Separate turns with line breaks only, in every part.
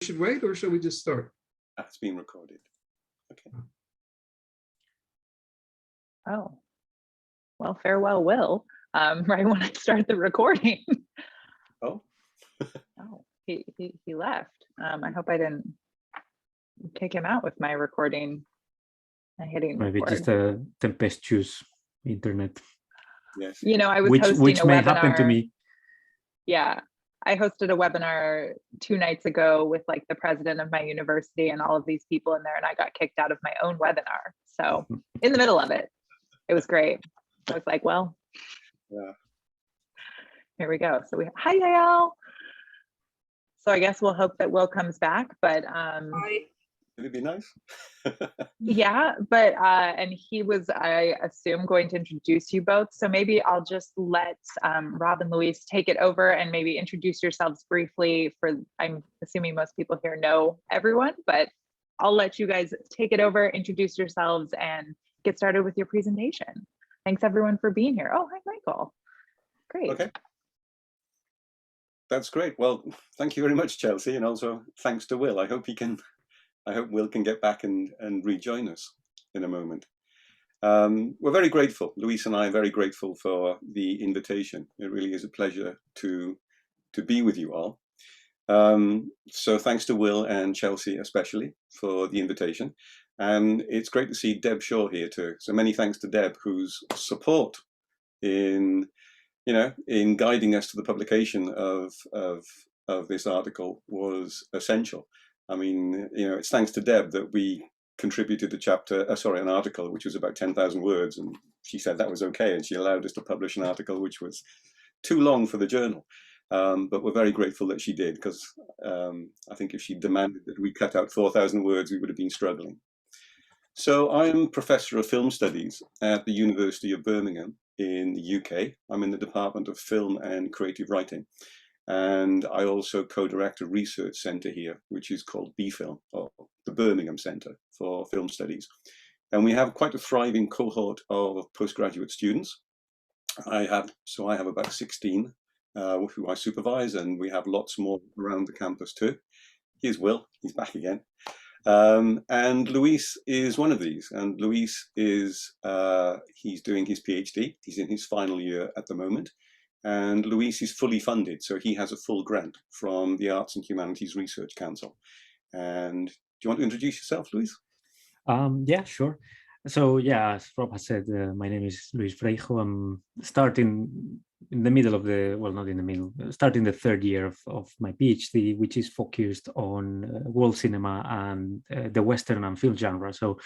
should wait, or shall we just start?
That's been recorded. Okay.
Oh, well, farewell, Will. Right when I start the recording.
Oh.
Oh, he left. I hope I didn't kick him out with my recording. Hitting
maybe
record.
just a tempestuous internet.
Yes.
You know, I was
which
hosting a
may
webinar.
happen to me.
Yeah, I hosted a webinar 2 nights ago with like the president of my university and all of these people in there, and I got kicked out of my own webinar. So in the middle of it, it was great. I was like, well,
yeah.
Here we go. So hi Yael. So I guess we'll hope that Will comes back, but
It'd be nice.
yeah, but and he was, I assume, going to introduce you both. So maybe I'll just let Rob and Luis take it over and maybe introduce yourselves briefly. I'm assuming most people here know everyone, but I'll let you guys take it over, introduce yourselves, and get started with your presentation. Thanks everyone for being here. Oh, hi Michael. Great.
Okay. That's great. Well, thank you very much, Chelsea, and also thanks to Will. I hope Will can get back and rejoin us in a moment. We're very grateful. Luis and I are very grateful for the invitation. It really is a pleasure to be with you all. So thanks to Will and Chelsea especially for the invitation. And it's great to see Deb Shaw here too. So many thanks to Deb, whose support in guiding us to the publication of this article was essential. I mean, it's thanks to Deb that we contributed an article which was about 10,000 words, and she said that was okay, and she allowed us to publish an article which was too long for the journal. But we're very grateful that she did, because I think if she demanded that we cut out 4,000 words, we would have been struggling. So I'm Professor of Film Studies at the University of Birmingham in the UK. I'm in the Department of Film and Creative Writing. And I also co-direct a research centre here, which is called BFilm, or the Birmingham Centre for Film Studies. And we have quite a thriving cohort of postgraduate students. I have about 16 who I supervise, and we have lots more around the campus too. Here's Will, he's back again. And Luis is one of these, and Luis is, he's doing his PhD. He's in his final year at the moment, and Luis is fully funded. So he has a full grant from the Arts and Humanities Research Council. And do you want to introduce yourself, Luis?
Yeah, sure. So yeah, as Rob has said, my name is Luis Freijo. I'm starting in the middle of not in the middle, starting the 3rd year of my PhD, which is focused on world cinema and the Western and film genre. So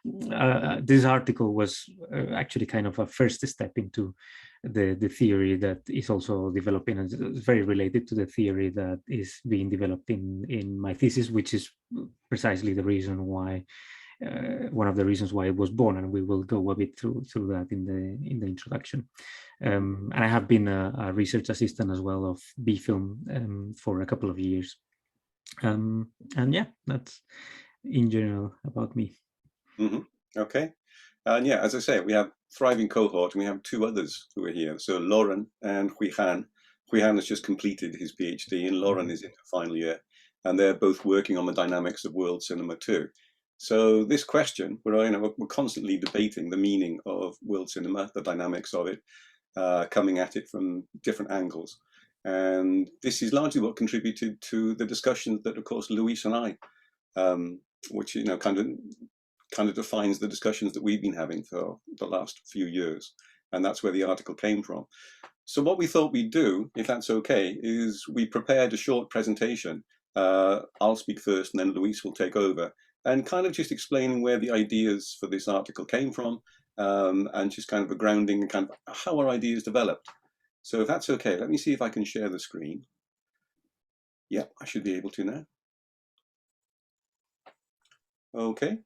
this article was actually kind of a first step into the theory that is also developing, and it's very related to the theory that is being developed in my thesis, which is precisely the reason why one of the reasons why it was born, and we will go a bit through that in the introduction. And I have been a research assistant as well of BFilm for a couple of years. And yeah, that's in general about me.
Mm-hmm. Okay. And yeah, as I say, we have thriving cohort, and we have 2 others who are here. So Lauren and Huihan. Huihan has just completed his PhD, and Lauren is in her final year, and they're both working on the dynamics of world cinema too. So this question, we're constantly debating the meaning of world cinema, the dynamics of it, coming at it from different angles. And this is largely what contributed to the discussion that, of course, Luis and I, which kind of defines the discussions that we've been having for the last few years. And that's where the article came from. So what we thought we'd do, if that's okay, is we prepared a short presentation. I'll speak first, and then Luis will take over, and kind of just explaining where the ideas for this article came from, and just kind of a grounding and kind of how our ideas developed. So if that's okay, let me see if I can share the screen. Yeah, I should be able to now. Okay.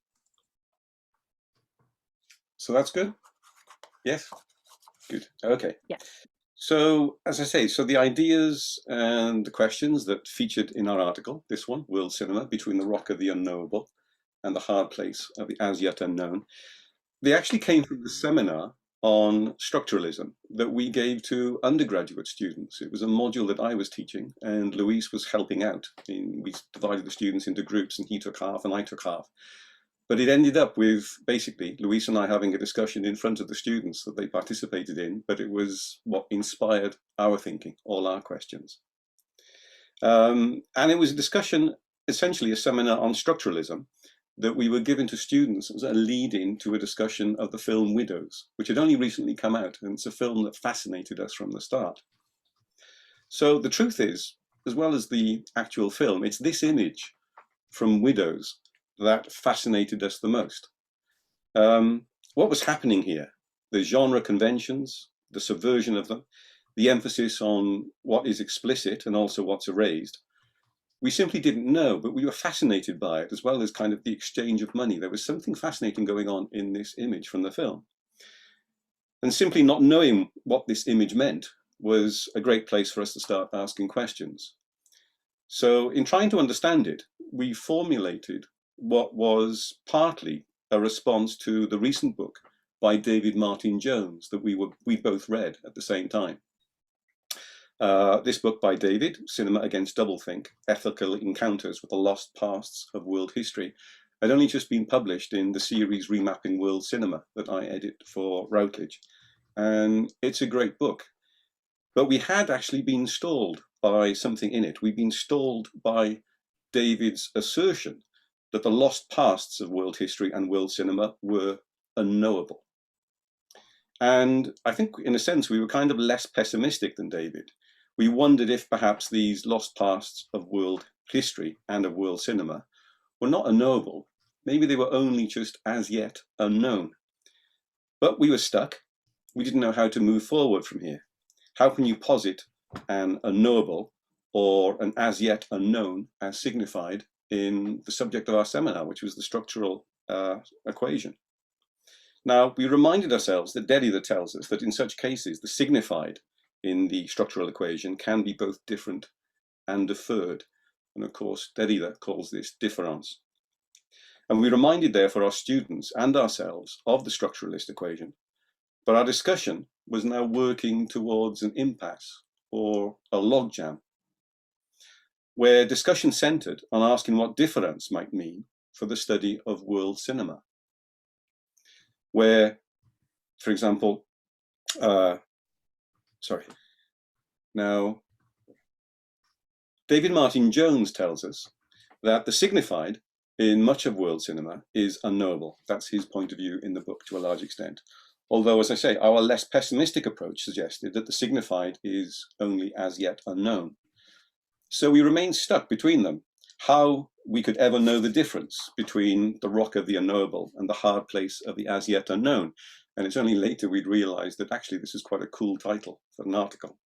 So that's good? Yes? Good. Okay.
Yeah.
So as I say, so the ideas and the questions that featured in our article, this one, World Cinema, Between the Rock of the Unknowable and the Hard Place of the As Yet Unknown, they actually came from the seminar on structuralism that we gave to undergraduate students. It was a module that I was teaching, and Luis was helping out. We divided the students into groups, and he took half and I took half. But it ended up with basically Luis and I having a discussion in front of the students that they participated in, but it was what inspired our thinking, all our questions. And it was a discussion, essentially a seminar on structuralism, that we were given to students as a lead-in to a discussion of the film Widows, which had only recently come out, and it's a film that fascinated us from the start. So the truth is, as well as the actual film, it's this image from Widows that fascinated us the most. What was happening here? The genre conventions, the subversion of them, the emphasis on what is explicit and also what's erased. We simply didn't know, but we were fascinated by it, as well as kind of the exchange of money. There was something fascinating going on in this image from the film. And simply not knowing what this image meant was a great place for us to start asking questions. So in trying to understand it, we formulated what was partly a response to the recent book by David Martin Jones that we both read at the same time. This book by David, Cinema Against Doublethink, Ethical Encounters with the Lost Pasts of World History, had only just been published in the series Remapping World Cinema that I edit for Routledge. And it's a great book. But we had actually been stalled by something in it. We'd been stalled by David's assertion that the lost pasts of world history and world cinema were unknowable. And I think, in a sense, we were kind of less pessimistic than David. We wondered if perhaps these lost pasts of world history and of world cinema were not unknowable. Maybe they were only just as yet unknown. But we were stuck. We didn't know how to move forward from here. How can you posit an unknowable or an as yet unknown as signified in the subject of our seminar, which was the structural equation? Now, we reminded ourselves that Derrida tells us that in such cases, the signified in the structural equation can be both different and deferred. And of course, Derrida calls this difference. And we reminded therefore our students and ourselves of the structuralist equation. But our discussion was now working towards an impasse or a logjam, where discussion centered on asking what difference might mean for the study of world cinema. Where, for example, now, David Martin Jones tells us that the signified in much of world cinema is unknowable. That's his point of view in the book to a large extent. Although, as I say, our less pessimistic approach suggested that the signified is only as yet unknown. So we remain stuck between them. How we could ever know the difference between the rock of the unknowable and the hard place of the as yet unknown. And it's only later we'd realized that actually this is quite a cool title for an article.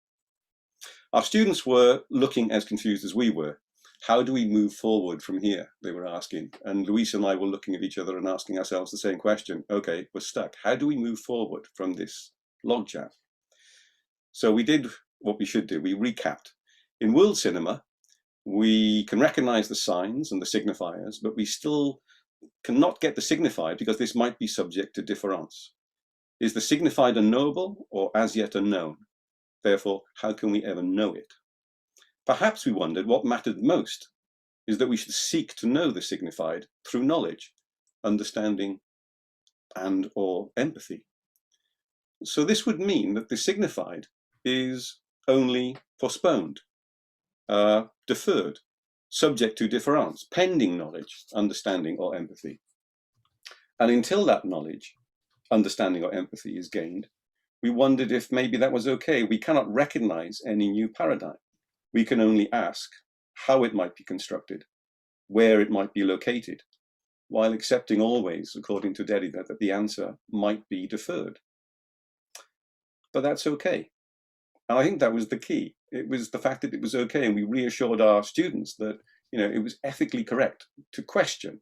Our students were looking as confused as we were. How do we move forward from here? They were asking. And Luis and I were looking at each other and asking ourselves the same question. Okay, we're stuck. How do we move forward from this logjam? So we did what we should do. We recapped. In world cinema, we can recognize the signs and the signifiers, but we still cannot get the signified because this might be subject to difference. Is the signified unknowable or as yet unknown? Therefore, how can we ever know it? Perhaps we wondered what mattered most is that we should seek to know the signified through knowledge, understanding, and or empathy. So this would mean that the signified is only postponed, deferred, subject to difference, pending knowledge, understanding, or empathy. And until that knowledge, understanding, or empathy is gained, we wondered if maybe that was okay. We cannot recognize any new paradigm. We can only ask how it might be constructed, where it might be located, while accepting always, according to Derrida, that the answer might be deferred. But that's okay. And I think that was the key. It was the fact that it was okay, and we reassured our students that it was ethically correct to question.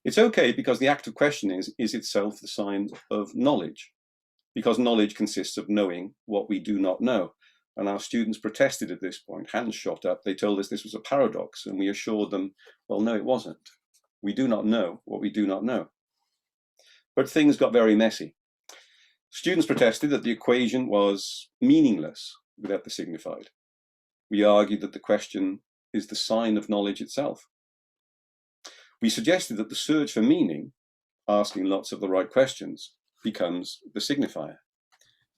It's okay because the act of questioning is itself the sign of knowledge, because knowledge consists of knowing what we do not know. And our students protested at this point, hands shot up. They told us this was a paradox, and we assured them, well, no, it wasn't. We do not know what we do not know. But things got very messy. Students protested that the equation was meaningless without the signified. We argued that the question is the sign of knowledge itself. We suggested that the search for meaning, asking lots of the right questions, becomes the signifier.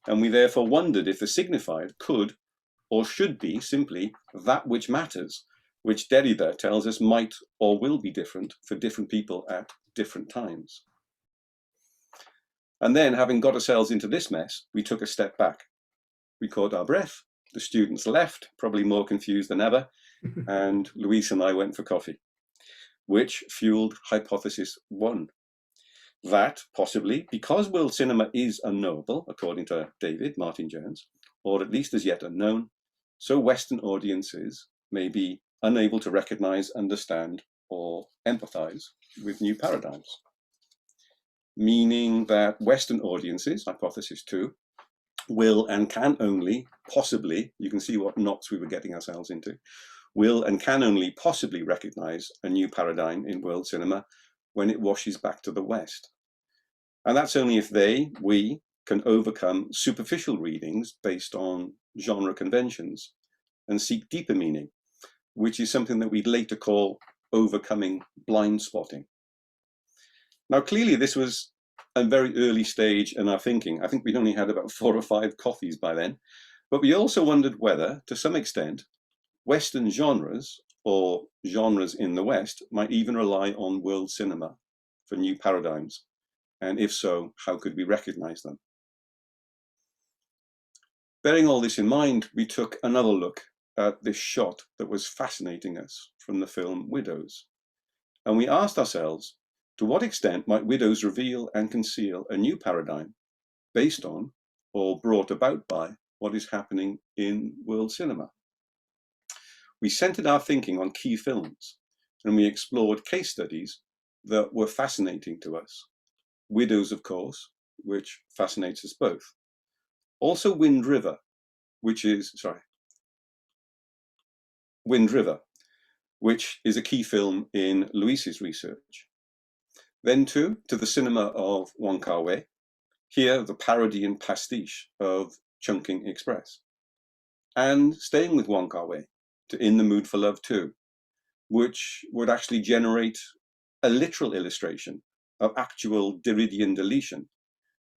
And we therefore wondered if the signified could or should be simply that which matters, which Derrida tells us might or will be different for different people at different times. And then, having got ourselves into this mess, we took a step back. We caught our breath. The students left, probably more confused than ever, and Luis and I went for coffee, which fueled hypothesis 1. That, possibly, because world cinema is unknowable, according to David Martin Jones, or at least as yet unknown, so Western audiences may be unable to recognize, understand, or empathize with new paradigms. Meaning that Western audiences, hypothesis 2, will and can only possibly, you can see what knots we were getting ourselves into, will and can only possibly recognize a new paradigm in world cinema when it washes back to the West. And that's only if we, can overcome superficial readings based on genre conventions and seek deeper meaning, which is something that we'd later call overcoming blind spotting. Now, clearly this was a very early stage in our thinking. I think we'd only had about 4 or 5 coffees by then, but we also wondered whether, to some extent, Western genres or genres in the West might even rely on world cinema for new paradigms. And if so, how could we recognize them? Bearing all this in mind, we took another look at this shot that was fascinating us from the film Widows. And we asked ourselves, to what extent might Widows reveal and conceal a new paradigm based on or brought about by what is happening in world cinema? We centered our thinking on key films, and we explored case studies that were fascinating to us. Widows, of course, which fascinates us both. Also Wind River, which is a key film in Luis's research. Then too, to the cinema of Wong Kar-wai, here the parody and pastiche of Chungking Express. And staying with Wong Kar-wai, to In the Mood for Love 2, which would actually generate a literal illustration of actual Derridian deletion,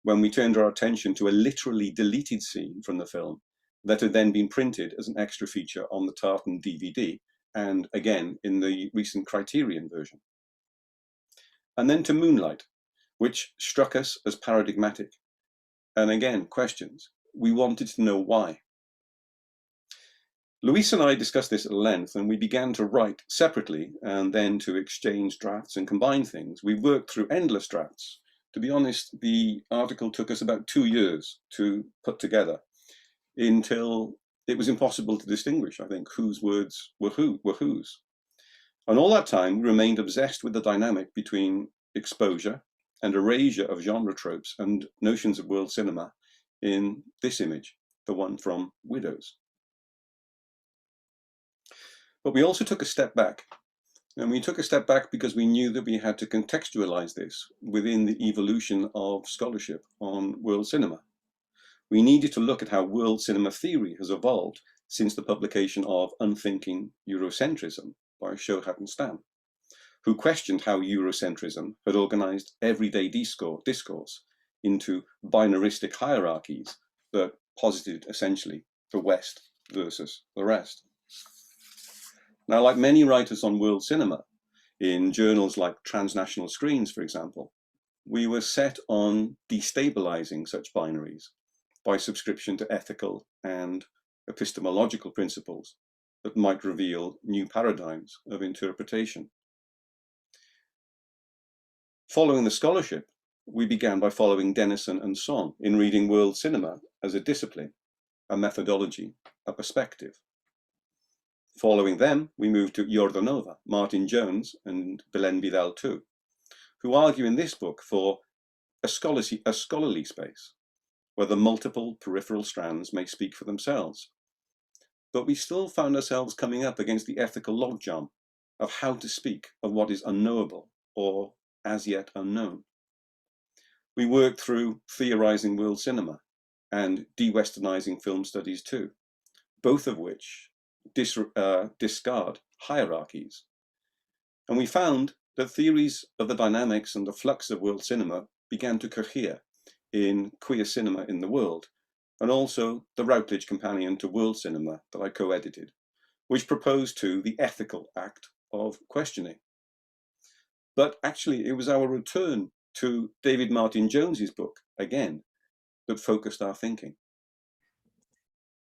when we turned our attention to a literally deleted scene from the film that had then been printed as an extra feature on the Tartan DVD, and again in the recent Criterion version. And then to Moonlight, which struck us as paradigmatic. And again, questions. We wanted to know why. Luis and I discussed this at length, and we began to write separately and then to exchange drafts and combine things. We worked through endless drafts. To be honest, the article took us about 2 years to put together until it was impossible to distinguish, I think, whose words were whose. And all that time, we remained obsessed with the dynamic between exposure and erasure of genre tropes and notions of world cinema in this image, the one from Widows. But we also took a step back. And we took a step back because we knew that we had to contextualize this within the evolution of scholarship on world cinema. We needed to look at how world cinema theory has evolved since the publication of Unthinking Eurocentrism by Shohat and Stam, who questioned how Eurocentrism had organized everyday discourse into binaristic hierarchies that posited essentially the West versus the rest. Now, like many writers on world cinema, in journals like Transnational Screens, for example, we were set on destabilizing such binaries by subscription to ethical and epistemological principles that might reveal new paradigms of interpretation. Following the scholarship, we began by following Denison and Song in reading world cinema as a discipline, a methodology, a perspective. Following them, we moved to Jordanova, Martin Jones, and Belén Vidal too, who argue in this book for a scholarly space, where the multiple peripheral strands may speak for themselves. But we still found ourselves coming up against the ethical logjam of how to speak of what is unknowable or as yet unknown. we worked through theorizing world cinema and de-Westernizing film studies too, both of which discard hierarchies. And we found that theories of the dynamics and the flux of world cinema began to cohere in Queer Cinema in the World, and also the Routledge Companion to World Cinema that I co-edited, which proposed to the ethical act of questioning. But actually, it was our return to David Martin Jones's book, again, that focused our thinking.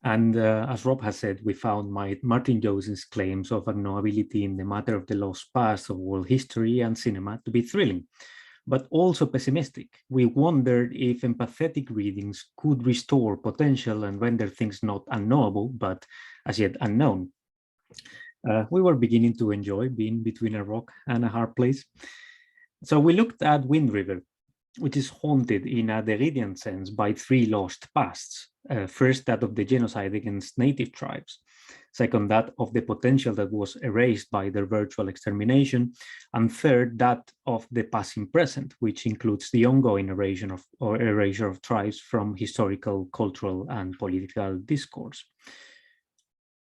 And as Rob has said, we found Martin Jones's claims of unknowability in the matter of the lost past of world history and cinema to be thrilling, but also pessimistic. We wondered if empathetic readings could restore potential and render things not unknowable, but as yet unknown. We were beginning to enjoy being between a rock and a hard place. So we looked at Wind River, which is haunted in a Derridian sense by three lost pasts. First, that of the genocide against native tribes. Second, that of the potential that was erased by their virtual extermination. And third, that of the passing present, which includes the ongoing erasure of tribes from historical, cultural, and political discourse.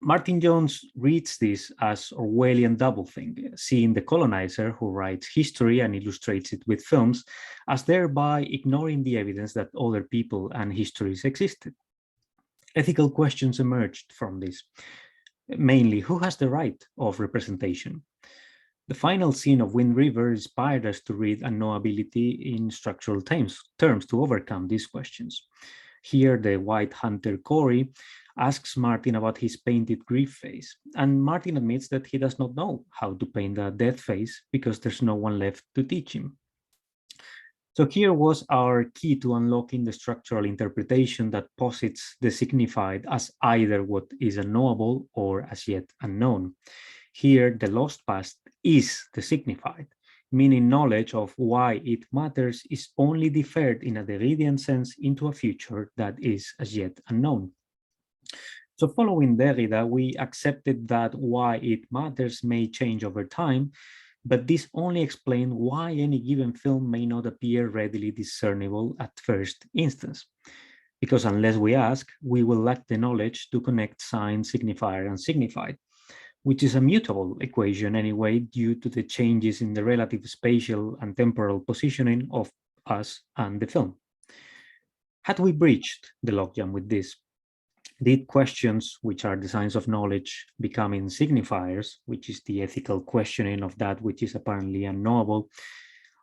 Martin Jones reads this as Orwellian doublethink, seeing the colonizer who writes history and illustrates it with films, as thereby ignoring the evidence that other people and histories existed. Ethical questions emerged from this. Mainly, who has the right of representation? The final scene of Wind River inspired us to read unknowability in structural terms to overcome these questions. Here, the white hunter Corey asks Martin about his painted grief face, and Martin admits that he does not know how to paint a death face because there's no one left to teach him. So here was our key to unlocking the structural interpretation that posits the signified as either what is unknowable or as yet unknown. Here, the lost past is the signified, meaning knowledge of why it matters is only deferred in a Derridian sense into a future that is as yet unknown. So following Derrida, we accepted that why it matters may change over time, but this only explains why any given film may not appear readily discernible at first instance. Because unless we ask, we will lack the knowledge to connect sign, signifier, and signified, which is a mutable equation anyway due to the changes in the relative spatial and temporal positioning of us and the film. Had we breached the logjam with this? Did questions, which are the signs of knowledge, becoming signifiers, which is the ethical questioning of that which is apparently unknowable,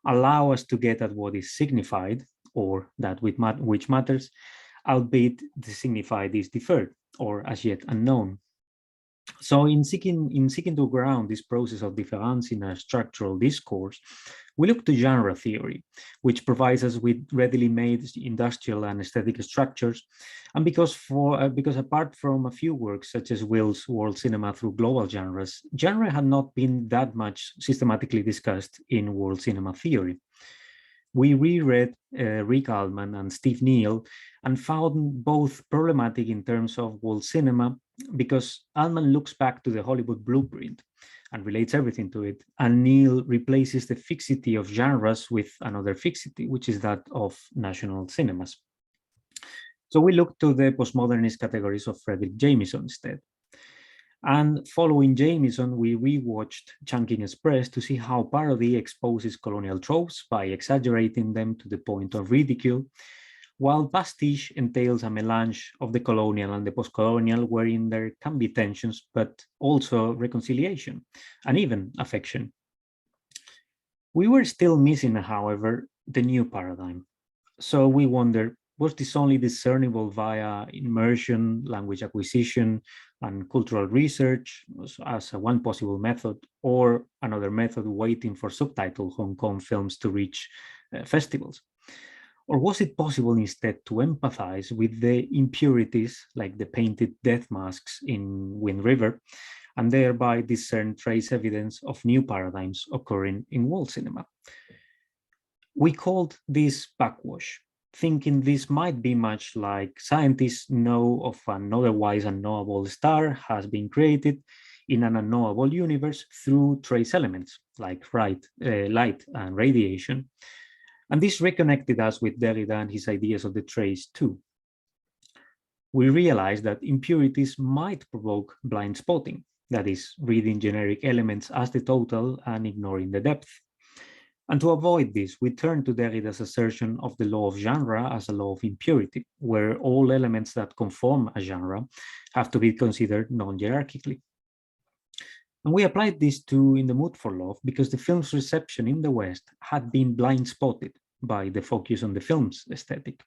allow us to get at what is signified, or that which matters, albeit the signified is deferred, or as yet unknown? So in seeking to ground this process of difference in a structural discourse, we look to genre theory, which provides us with readily made industrial and aesthetic structures. And because apart from a few works such as Will's World Cinema Through Global Genres, genre had not been that much systematically discussed in world cinema theory. We reread Rick Altman and Steve Neal and found both problematic in terms of world cinema because Altman looks back to the Hollywood blueprint and relates everything to it, and Neal replaces the fixity of genres with another fixity, which is that of national cinemas. So we look to the postmodernist categories of Frederick Jameson instead. And following Jameson, we rewatched Chungking Express to see how parody exposes colonial tropes by exaggerating them to the point of ridicule, while pastiche entails a melange of the colonial and the post-colonial, wherein there can be tensions, but also reconciliation and even affection. We were still missing, however, the new paradigm. So we wondered, was this only discernible via immersion, language acquisition, and cultural research as one possible method, or another method waiting for subtitle Hong Kong films to reach festivals? Or was it possible instead to empathize with the impurities, like the painted death masks in Wind River, and thereby discern trace evidence of new paradigms occurring in world cinema? We called this backwash, thinking this might be much like scientists know of an otherwise unknowable star has been created in an unknowable universe through trace elements like light and radiation. And this reconnected us with Derrida and his ideas of the trace too. We realized that impurities might provoke blind spotting, that is, reading generic elements as the total and ignoring the depth. And to avoid this, we turn to Derrida's assertion of the law of genre as a law of impurity, where all elements that conform a genre have to be considered non-hierarchically. And we applied this to In the Mood for Love because the film's reception in the West had been blind spotted by the focus on the film's aesthetic,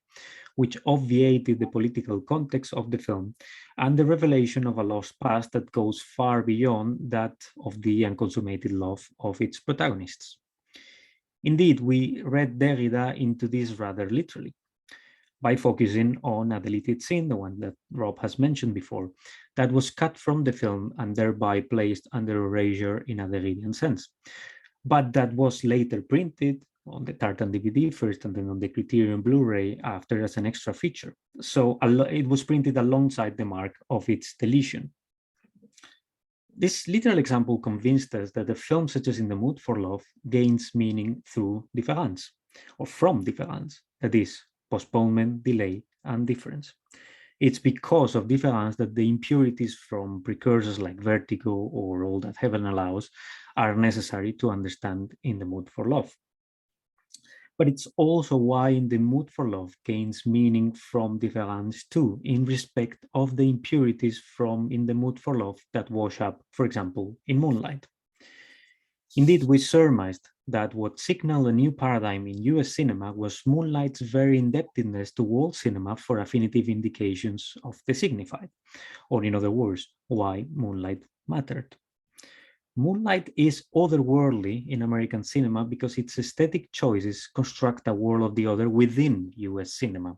which obviated the political context of the film and the revelation of a lost past that goes far beyond that of the unconsummated love of its protagonists. Indeed, we read Derrida into this rather literally by focusing on a deleted scene, the one that Rob has mentioned before, that was cut from the film and thereby placed under erasure in a Derridian sense, but that was later printed on the Tartan DVD first and then on the Criterion Blu-ray after as an extra feature. So it was printed alongside the mark of its deletion. This literal example convinced us that a film such as In the Mood for Love gains meaning through difference, or from difference, that is, postponement, delay, and difference. It's because of difference that the impurities from precursors like Vertigo or All That Heaven Allows are necessary to understand In the Mood for Love. But it's also why In the Mood for Love gains meaning from difference too, in respect of the impurities from In the Mood for Love that wash up, for example, in Moonlight. Indeed, we surmised that what signaled a new paradigm in US cinema was Moonlight's very indebtedness to world cinema for affinitive indications of the signified, or in other words, why Moonlight mattered. Moonlight is otherworldly in American cinema because its aesthetic choices construct a world of the other within US cinema.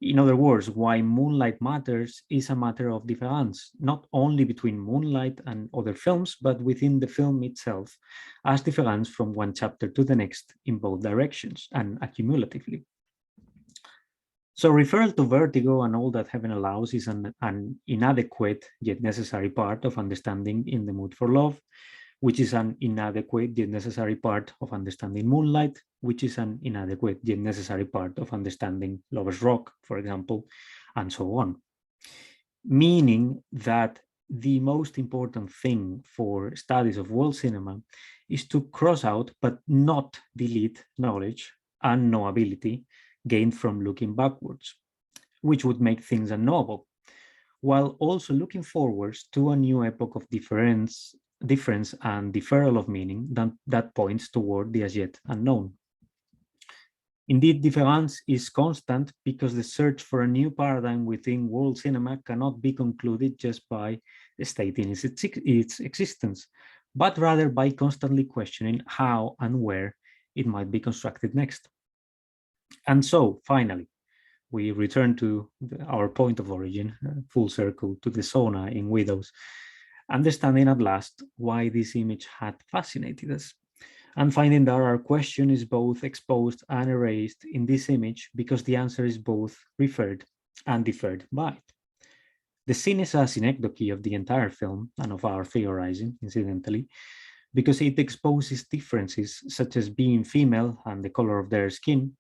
In other words, why Moonlight matters is a matter of difference, not only between Moonlight and other films, but within the film itself, as difference from one chapter to the next in both directions and accumulatively. So referral to Vertigo and All That Heaven Allows is an inadequate yet necessary part of understanding In the Mood for Love, which is an inadequate yet necessary part of understanding Moonlight, which is an inadequate yet necessary part of understanding Lover's Rock, for example, and so on. Meaning that the most important thing for studies of world cinema is to cross out but not delete knowledge and knowability gained from looking backwards, which would make things unknowable, while also looking forwards to a new epoch of difference and deferral of meaning that points toward the as yet unknown. Indeed, difference is constant because the search for a new paradigm within world cinema cannot be concluded just by stating its existence, but rather by constantly questioning how and where it might be constructed next. And so, finally, we return to our point of origin, full circle to the sauna in Widows, understanding at last why this image had fascinated us, and finding that our question is both exposed and erased in this image because the answer is both referred and deferred by it. The scene is a synecdoche of the entire film and of our theorizing, incidentally, because it exposes differences such as being female and the color of their skin,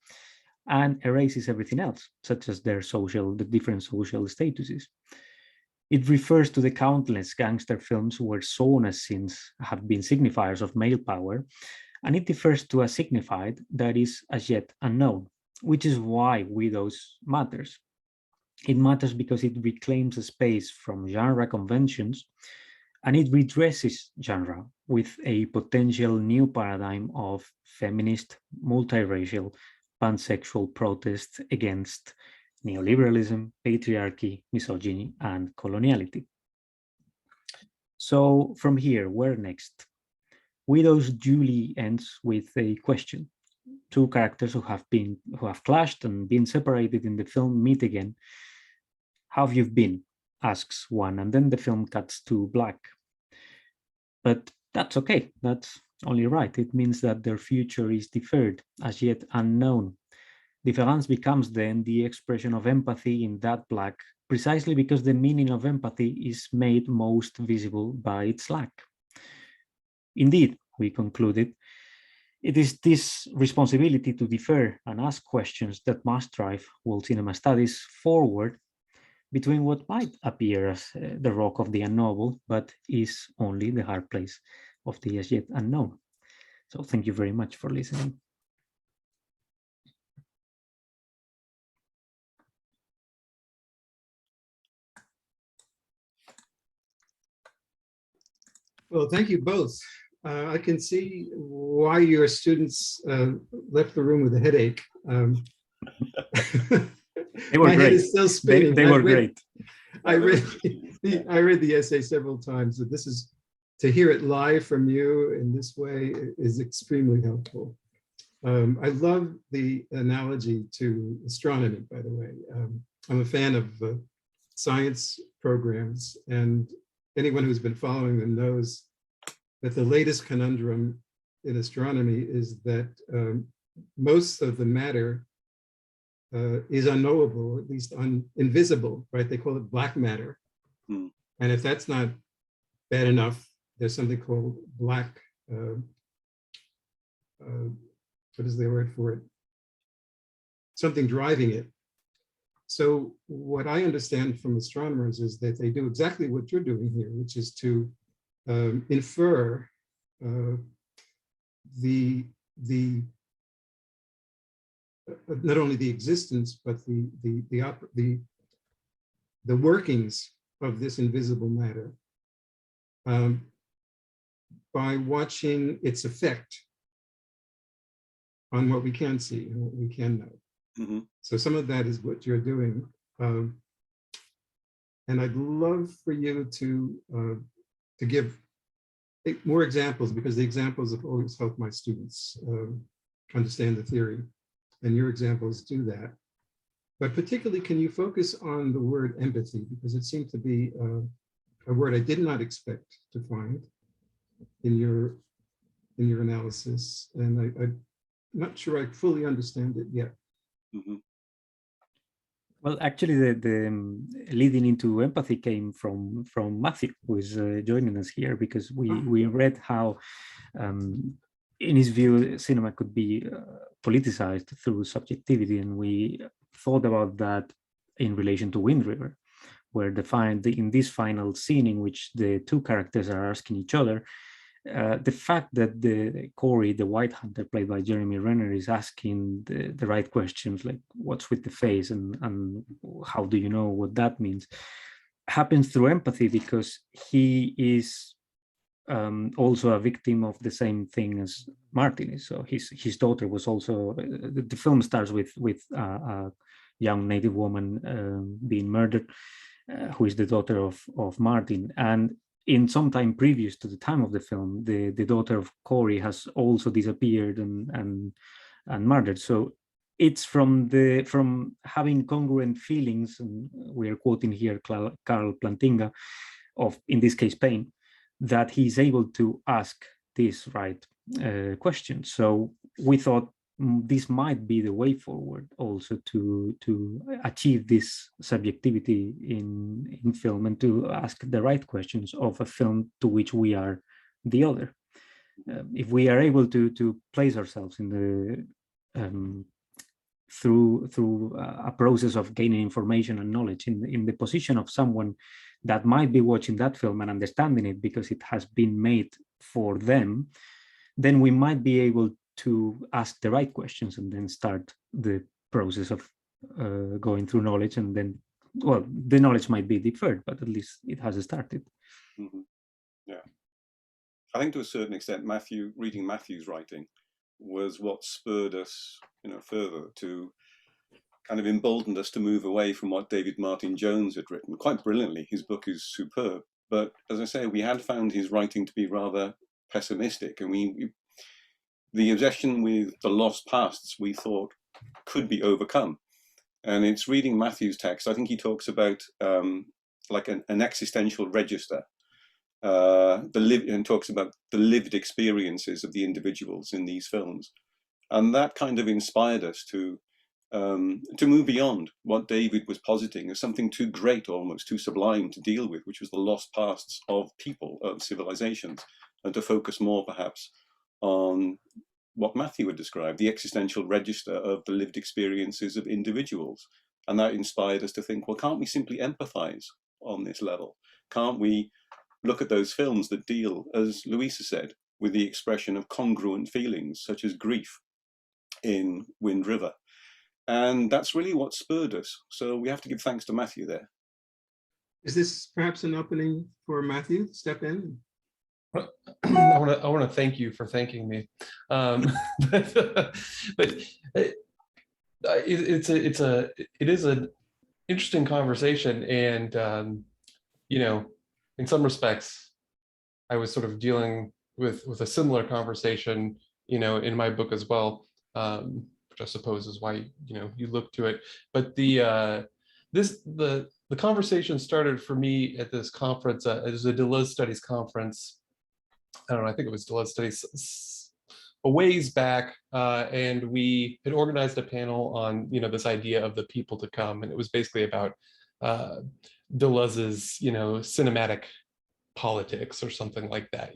and erases everything else, such as the different social statuses. It refers to the countless gangster films where sauna scenes have been signifiers of male power, and it refers to a signified that is as yet unknown, which is why Widows matters. It matters because it reclaims a space from genre conventions, and it redresses genre with a potential new paradigm of feminist, multiracial, pansexual protest against neoliberalism, patriarchy, misogyny, and coloniality. So from here, where next? Widows duly ends with a question. Two characters who have clashed and been separated in the film meet again. How have you been? Asks one, and then the film cuts to black. But that's okay. That's only right. It means that their future is deferred, as yet unknown. Difference becomes then the expression of empathy in that black, precisely because the meaning of empathy is made most visible by its lack. Indeed, we concluded, It is this responsibility to defer and ask questions that must drive world cinema studies forward between what might appear as the rock of the unknowable, but is only the hard place of the as yet unknown. So thank you very much for listening.
Well, thank you both. I can see why your students left the room with a headache.
They were
My
great.
head is still spinning.
They were great.
I read the essay several times, but this is, to hear it live from you in this way is extremely helpful. I love the analogy to astronomy, by the way. I'm a fan of science programs, and anyone who's been following them knows that the latest conundrum in astronomy is that most of the matter is unknowable, at least invisible, right? They call it black matter.
Mm.
And if that's not bad enough, there's something called black, what is the word for it? Something driving it. So what I understand from astronomers is that they do exactly what you're doing here, which is to infer not only the existence, but the workings of this invisible matter by watching its effect on what we can see and what we can know.
Mm-hmm.
So some of that is what you're doing. And I'd love for you to give more examples, because the examples have always helped my students understand the theory, and your examples do that. But particularly, can you focus on the word empathy, because it seemed to be a word I did not expect to find in your analysis, and I'm not sure I fully understand it yet.
Mm-hmm.
Well, actually, the leading into empathy came from Matthew, who is joining us here, because we read how, in his view, cinema could be politicized through subjectivity, and we thought about that in relation to Wind River, where in this final scene in which the two characters are asking each other, the fact that the Corey, the White Hunter, played by Jeremy Renner, is asking the right questions, like what's with the face and how do you know what that means, happens through empathy, because he is also a victim of the same thing as Martin is. So his daughter was also, the film starts with a young Native woman being murdered, who is the daughter of Martin. And in some time previous to the time of the film, the daughter of Corey has also disappeared and murdered. So it's from having congruent feelings, and we are quoting here Carl Plantinga, of, in this case, pain, that he's able to ask this right question. So we thought this might be the way forward also to achieve this subjectivity in film, and to ask the right questions of a film to which we are the other. If we are able to place ourselves in the through a process of gaining information and knowledge in the position of someone that might be watching that film and understanding it because it has been made for them, then we might be able to ask the right questions and then start the process of going through knowledge. And then, well, the knowledge might be deferred, but at least it has started.
Mm-hmm. Yeah. I think to a certain extent, reading Matthew's writing was what spurred us, further to kind of emboldened us to move away from what David Martin Jones had written. Quite brilliantly, his book is superb. But as I say, we had found his writing to be rather pessimistic, and the obsession with the lost pasts we thought could be overcome. And it's reading Matthew's text. I think he talks about like an existential register, and talks about the lived experiences of the individuals in these films. And that kind of inspired us to move beyond what David was positing as something too great, almost too sublime to deal with, which was the lost pasts of people, of civilizations, and to focus more perhaps on what Matthew had described, the existential register of the lived experiences of individuals. And that inspired us to think, well, can't we simply empathize on this level? Can't we look at those films that deal, as Louisa said, with the expression of congruent feelings, such as grief in Wind River? And that's really what spurred us. So we have to give thanks to Matthew there.
Is this perhaps an opening for Matthew to step in?
I want to thank you for thanking me, but it is an interesting conversation, and you know, in some respects, I was sort of dealing with a similar conversation, you know, in my book as well, which I suppose is why you look to it. But the conversation started for me at this conference. It was a Deleuze Studies conference. I don't know, I think it was Deleuze Studies a ways back, and we had organized a panel on this idea of the people to come, and it was basically about Deleuze's cinematic politics or something like that,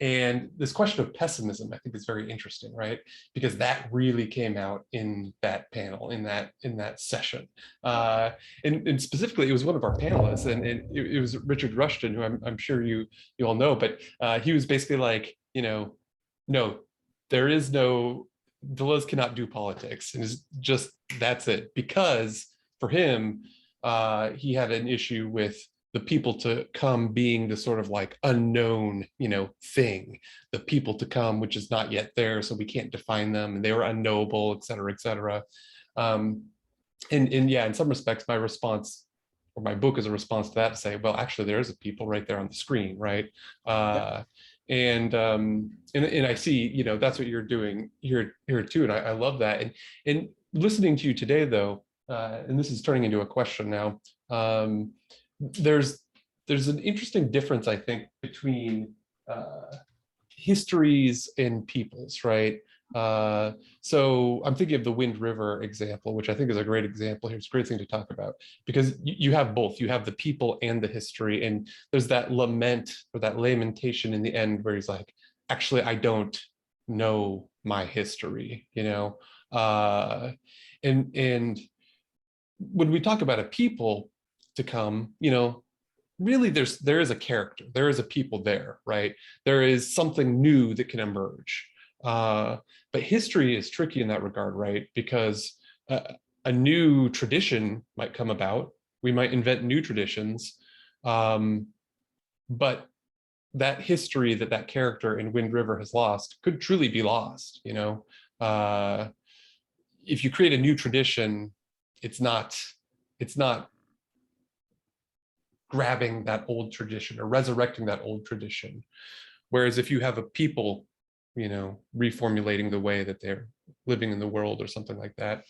and this question of pessimism I think is very interesting, right? Because that really came out in that panel, in that session, and specifically it was one of our panelists, and it was Richard Rushton, who I'm sure you all know, but he was basically like, no, there is no, Deleuze cannot do politics, and it's just, that's it, because for him he had an issue with the people to come being the sort of like unknown, thing, the people to come, which is not yet there, so we can't define them, and they were unknowable, et cetera, et cetera. And yeah, in some respects, my response, or my book is a response to that, to say, well, actually, there is a people right there on the screen, right? And I see, that's what you're doing here too, and I love that. And listening to you today, though, and this is turning into a question now. There's an interesting difference, I think, between histories and peoples, right? So I'm thinking of the Wind River example, which I think is a great example here. It's a great thing to talk about, because you have both. You have the people and the history, and there's that lament or that lamentation in the end where he's like, actually, I don't know my history, and when we talk about a people to come, really there is a character, there is a people there, right? There is something new that can emerge. But history is tricky in that regard, right? Because a new tradition might come about. We might invent new traditions, but that history that character in Wind River has lost could truly be lost. If you create a new tradition, it's not grabbing that old tradition or resurrecting that old tradition. Whereas if you have a people, reformulating the way that they're living in the world or something like that,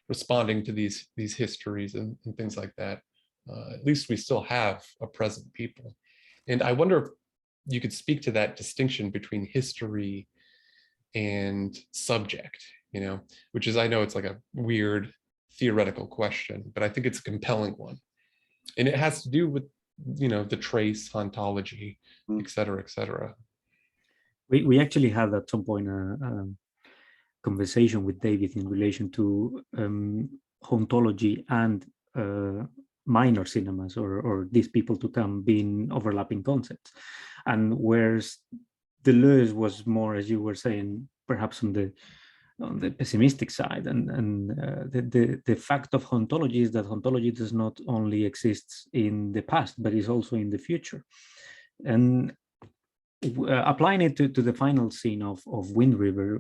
responding to these histories and things like that, at least we still have a present people. And I wonder if you could speak to that distinction between history and subject, which is, I know it's like a weird theoretical question, but I think it's a compelling one. And it has to do with, the trace, ontology, et cetera, et cetera.
We actually had at some point a conversation with David in relation to ontology and minor cinemas, or these people to come, being overlapping concepts. And whereas Deleuze was more, as you were saying, perhaps on the pessimistic side, and the fact of ontology is that ontology does not only exist in the past, but is also in the future. And applying it to the final scene of Wind River,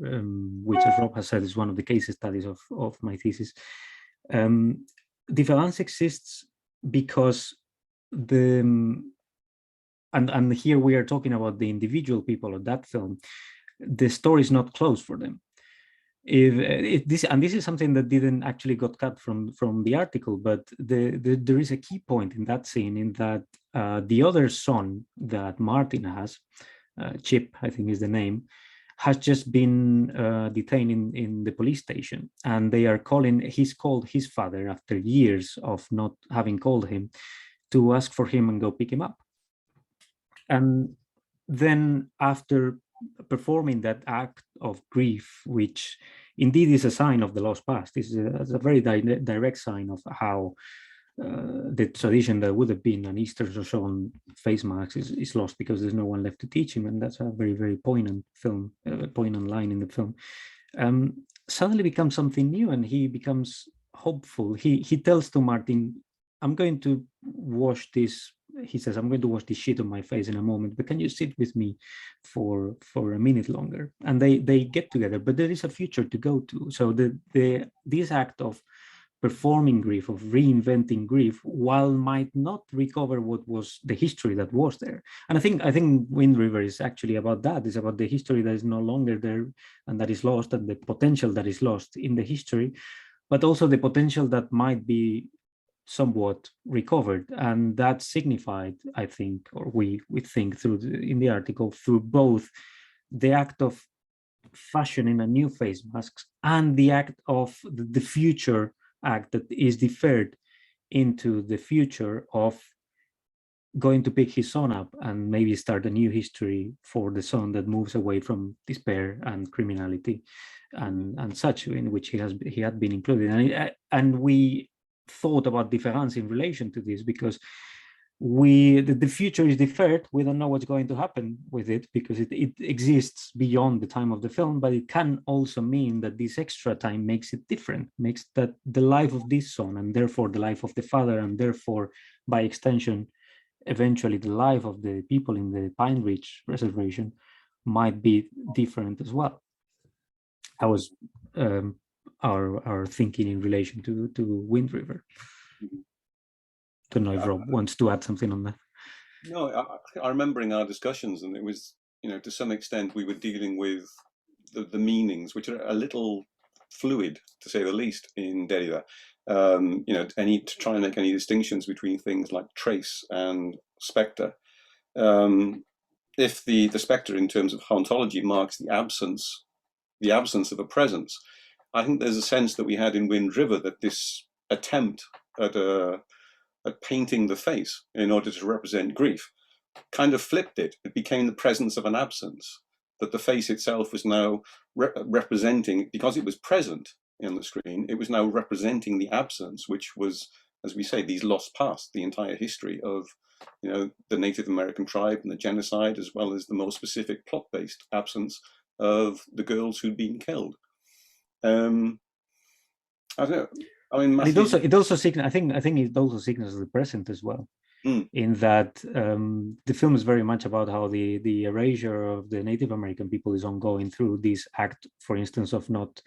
which, as Rob has said, is one of the case studies of my thesis, difference exists because and here we are talking about the individual people of that film. The story is not closed for them. This is something that didn't actually got cut from the article, but there is a key point in that scene, in that the other son that Martin has, Chip, I think is the name, has just been detained in the police station, and they are he's called his father after years of not having called him to ask for him and go pick him up. And then after performing that act of grief, which indeed is a sign of the lost past. It's a very direct sign of how the tradition that would have been an Easter or so on face masks is lost because there's no one left to teach him, and that's a very, very poignant film, poignant line in the film. Suddenly becomes something new, and he becomes hopeful. He tells to Martin, "I'm going to wash this." He says, "I'm going to wash this shit on my face in a moment, but can you sit with me for a minute longer?" And they get together, but there is a future to go to. So this act of performing grief, of reinventing grief, while might not recover what was the history that was there. And I think Wind River is actually about that. It's about the history that is no longer there and that is lost, and the potential that is lost in the history, but also the potential that might be somewhat recovered. And that signified, I think, or we think through in the article, through both the act of fashioning a new face masks and the act of the future act that is deferred into the future of going to pick his son up and maybe start a new history for the son that moves away from despair and criminality and such, in which he had been included. And we thought about difference in relation to this because the future is deferred. We don't know what's going to happen with it because it exists beyond the time of the film, but it can also mean that this extra time makes it different, makes that the life of this son, and therefore the life of the father, and therefore by extension eventually the life of the people in the Pine Ridge Reservation, might be different as well. That was our thinking in relation to Wind River. Don't know if Rob wants to add something on that.
No, I remember in our discussions, and it was, to some extent, we were dealing with the meanings, which are a little fluid, to say the least, in Derrida. To try and make any distinctions between things like trace and spectre. If the spectre, in terms of hauntology, marks the absence of a presence, I think there's a sense that we had in Wind River that this attempt at painting the face in order to represent grief kind of flipped it. It became the presence of an absence, that the face itself was now representing, because it was present in the screen, it was now representing the absence, which was, as we say, these lost past, the entire history of the Native American tribe and the genocide, as well as the more specific plot-based absence of the girls who'd been killed. I don't know. I mean, Matthew,
it also signals. I think it also signals the present as well. In that the film is very much about how the erasure of the Native American people is ongoing through this act, for instance, of not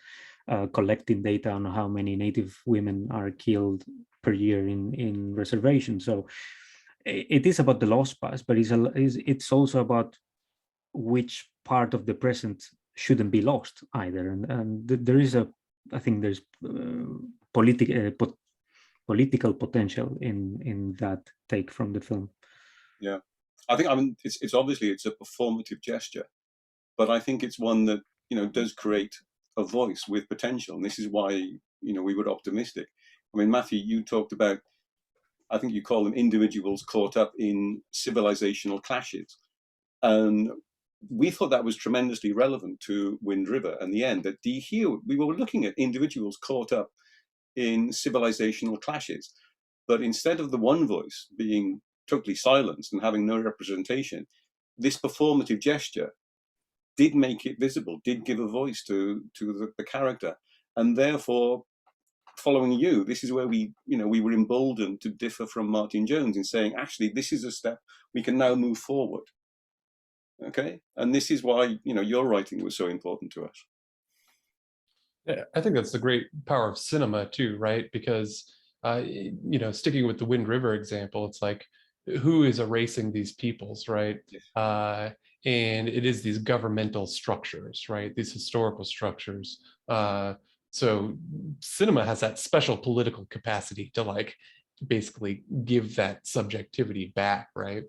collecting data on how many Native women are killed per year in reservations. So it is about the lost past, but it's also about which part of the present shouldn't be lost either. And there is I think there's political potential in that take from the film.
Yeah, I mean it's obviously it's a performative gesture, but I think it's one that does create a voice with potential, and this is why we were optimistic. I mean, Matthew, you talked about, I think you call them individuals caught up in civilizational clashes, and we thought that was tremendously relevant to Wind River and the end. That here we were looking at individuals caught up in civilizational clashes, but instead of the one voice being totally silenced and having no representation, this performative gesture did make it visible, did give a voice to the character, and therefore, following you, this is where we were emboldened to differ from Martin Jones in saying, actually, this is a step we can now move forward. Okay, and this is why your writing was so important to us.
Yeah, I think that's the great power of cinema too, right? Because sticking with the Wind River example, it's like, who is erasing these peoples, right?
Yes.
And it is these governmental structures, right? These historical structures. So cinema has that special political capacity to basically give that subjectivity back, right?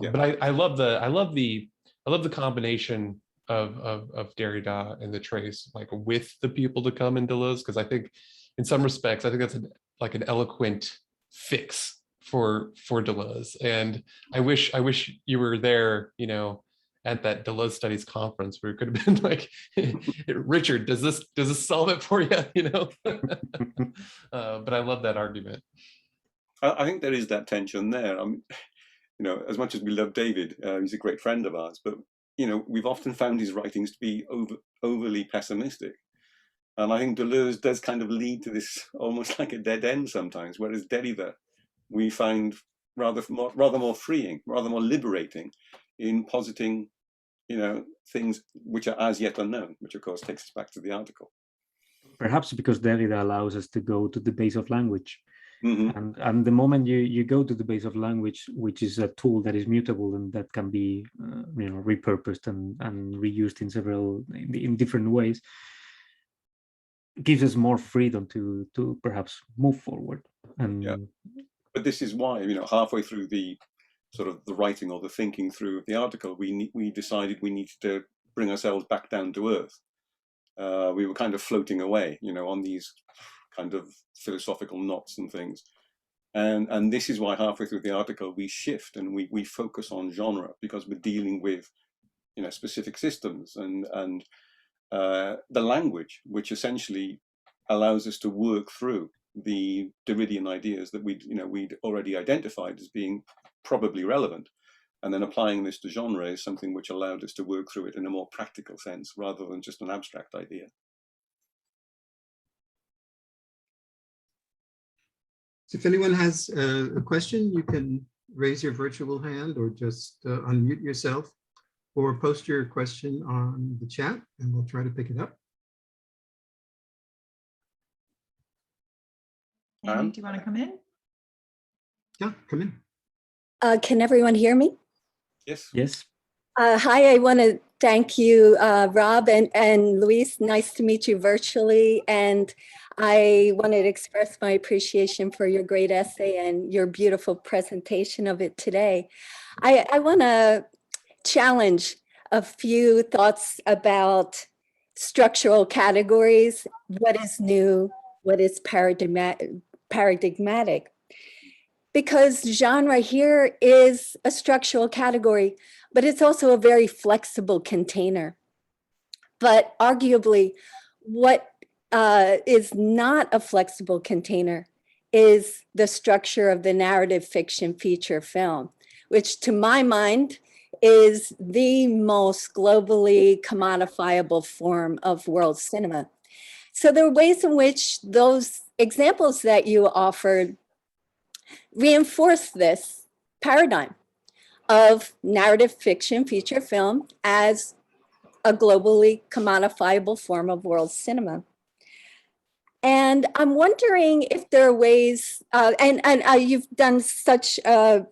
Yeah.
But I love the combination of Derrida and the trace, with the people to come in Deleuze, because I think in some respects, I think that's an eloquent fix for Deleuze. And I wish you were there, at that Deleuze Studies conference where it could have been like, Richard, does this solve it for you? You know, but I love that argument.
I think there is that tension there. You know, as much as we love David, he's a great friend of ours, but you know, we've often found his writings to be overly pessimistic. And I think Deleuze does kind of lead to this almost like a dead end sometimes, whereas Derrida, we find rather more freeing, rather more liberating in positing, you know, things which are as yet unknown, which of course takes us back to the article.
Perhaps because Derrida allows us to go to the base of language.
Mm-hmm.
And the moment you go to the base of language, which is a tool that is mutable and that can be you know, repurposed and reused in different ways, gives us more freedom to perhaps move forward. And
yeah, but this is why, you know, halfway through the sort of the writing or the thinking through the article, we decided we needed to bring ourselves back down to earth. We were kind of floating away, you know, on these kind of philosophical knots and things. And this is why halfway through the article we shift and we focus on genre, because we're dealing with, you know, specific systems and the language, which essentially allows us to work through the Derridian ideas that we'd already identified as being probably relevant, and then applying this to genre is something which allowed us to work through it in a more practical sense rather than just an abstract idea.
So if anyone has a question, you can raise your virtual hand or just unmute yourself or post your question on the chat and we'll try to pick it up.
Andy, do you want to come in?
Yeah, come in.
Can everyone hear me?
Yes.
yes.
Hi, I want to thank you, Rob and Luis. Nice to meet you virtually. And I wanted to express my appreciation for your great essay and your beautiful presentation of it today. I want to challenge a few thoughts about structural categories. What is new? What is paradigmatic? Because genre here is a structural category, but it's also a very flexible container. But arguably, what is not a flexible container is the structure of the narrative fiction feature film, which to my mind is the most globally commodifiable form of world cinema. So there are ways in which those examples that you offered reinforce this paradigm of narrative fiction feature film as a globally commodifiable form of world cinema. And I'm wondering if there are ways, you've done such a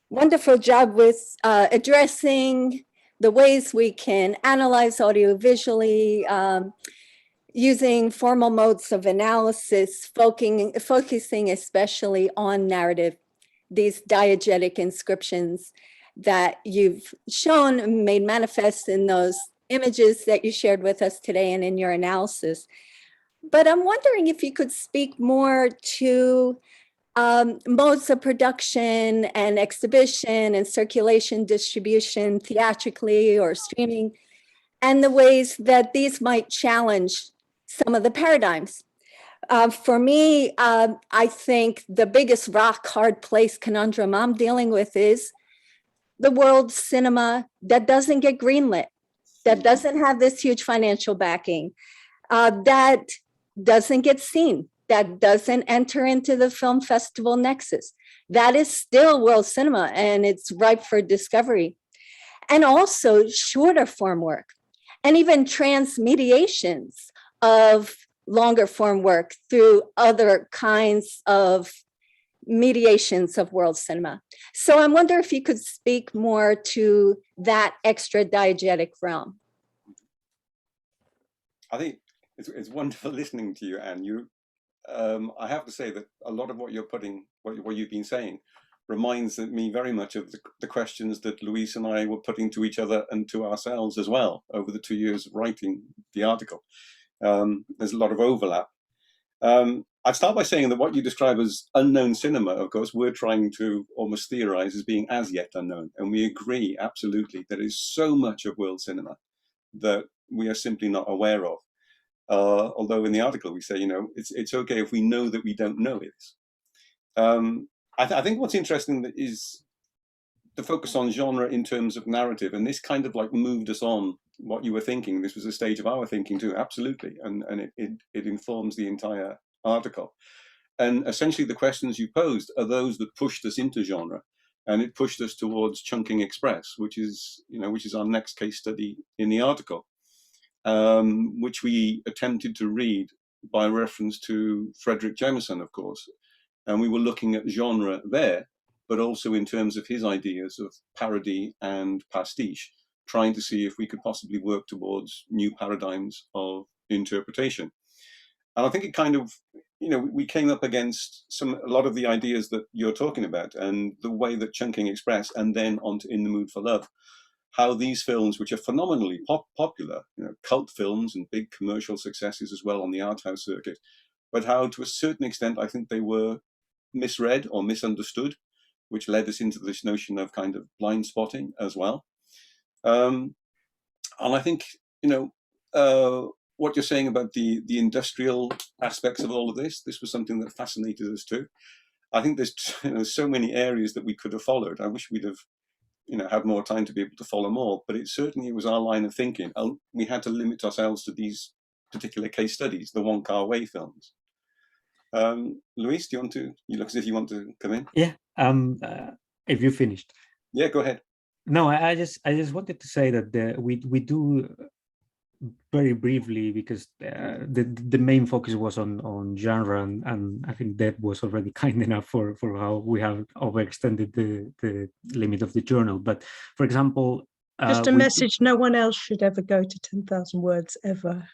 wonderful job with addressing the ways we can analyze audiovisually, using formal modes of analysis, focusing especially on narrative, these diegetic inscriptions that you've shown made manifest in those images that you shared with us today and in your analysis. But I'm wondering if you could speak more to modes of production and exhibition and circulation, distribution, theatrically or streaming, and the ways that these might challenge some of the paradigms. For me, I think the biggest rock hard place conundrum I'm dealing with is the world cinema that doesn't get greenlit, that doesn't have this huge financial backing, that doesn't get seen, that doesn't enter into the film festival nexus. That is still world cinema and it's ripe for discovery. And also shorter form work and even transmediations of longer form work through other kinds of mediations of world cinema. So I wonder if you could speak more to that extra diegetic realm.
I think it's wonderful listening to you, Anne. I have to say that a lot of what you're what you've been saying reminds me very much of the questions that Luis and I were putting to each other and to ourselves as well over the 2 years of writing the article. There's a lot of overlap. I'd start by saying that what you describe as unknown cinema, of course, we're trying to almost theorize as being as yet unknown. And we agree absolutely there is so much of world cinema that we are simply not aware of. Although in the article we say, it's okay if we know that we don't know it. I think what's interesting is the focus on genre in terms of narrative, and this kind of like moved us on what you were thinking. This was a stage of our thinking too, absolutely, and it informs the entire article. And essentially the questions you posed are those that pushed us into genre, and it pushed us towards Chunking Express, which is our next case study in the article, which we attempted to read by reference to Frederick Jameson, of course. And we were looking at genre there, but also in terms of his ideas of parody and pastiche, trying to see if we could possibly work towards new paradigms of interpretation. And I think it kind of, we came up against a lot of the ideas that you're talking about, and the way that Chunking Express and then onto In the Mood for Love, how these films, which are phenomenally popular, cult films and big commercial successes as well on the art house circuit, but how to a certain extent, I think they were misread or misunderstood, which led us into this notion of kind of blind spotting as well. And I think, what you're saying about the industrial aspects of all of this was something that fascinated us too. I think there's so many areas that we could have followed. I wish we'd have had more time to be able to follow more, but it certainly was our line of thinking. We had to limit ourselves to these particular case studies, the Wong Kar-wai films. Luis, do you want to? You look as if you want to come in.
Yeah. If you finished.
Yeah, go ahead.
No, I just wanted to say that we do very briefly, because the main focus was on genre, and I think Deb was already kind enough for how we have overextended the limit of the journal. But for example,
just a message: no one else should ever go to 10,000 words ever.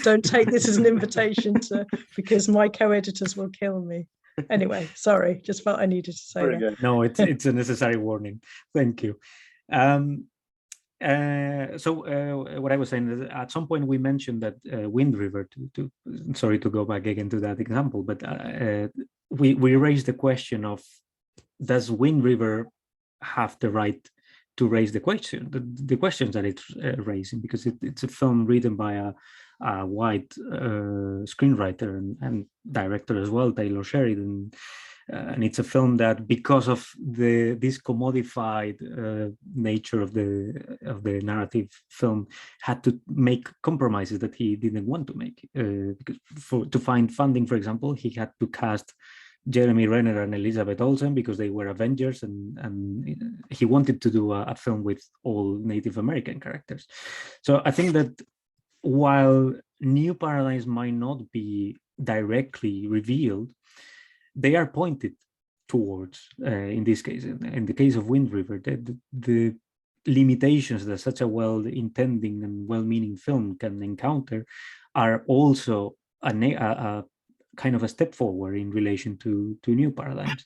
Don't take this as an invitation to, because my co-editors will kill me. Anyway, sorry, just felt I needed to say that.
No, it's a necessary warning. Thank you. So what I was saying is, at some point we mentioned that Wind River, sorry to go back again to that example, but we raised the question of, does Wind River have the right to raise the questions that it's raising, because it's a film written by a white screenwriter and director as well, Taylor Sheridan. And it's a film that, because of this commodified nature of the narrative film, had to make compromises that he didn't want to make. Because to find funding, for example, he had to cast Jeremy Renner and Elizabeth Olsen because they were Avengers, and he wanted to do a film with all Native American characters. So I think that while new paradigms might not be directly revealed, they are pointed towards, in this case, in the case of Wind River, the limitations that such a well-intending and well-meaning film can encounter are also a kind of a step forward in relation to new paradigms.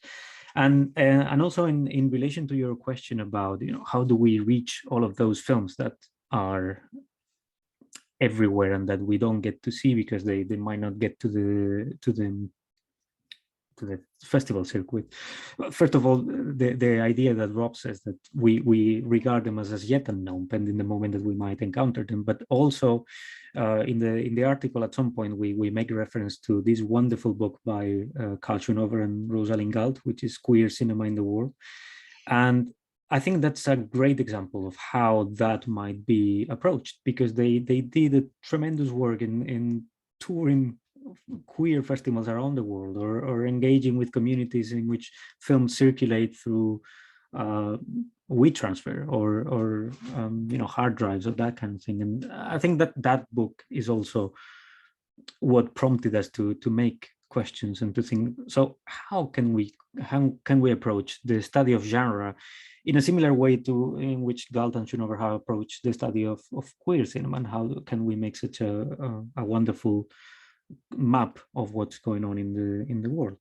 And also in relation to your question about, how do we reach all of those films that are everywhere and that we don't get to see because they might not get to the festival circuit. First of all, the idea that Rob says, that we regard them as yet unknown, pending the moment that we might encounter them. But also in the article at some point we make reference to this wonderful book by Carl Schoonover and Rosalind Galt, which is Queer Cinema in the World. And I think that's a great example of how that might be approached, because they did a tremendous work in touring queer festivals around the world, or engaging with communities in which films circulate through WeTransfer or hard drives or that kind of thing. And I think that book is also what prompted us to make questions and to think, so how can we approach the study of genre in a similar way to in which Galt and Schoonover have approached the study of queer cinema, and how can we make such a wonderful map of what's going on in the world.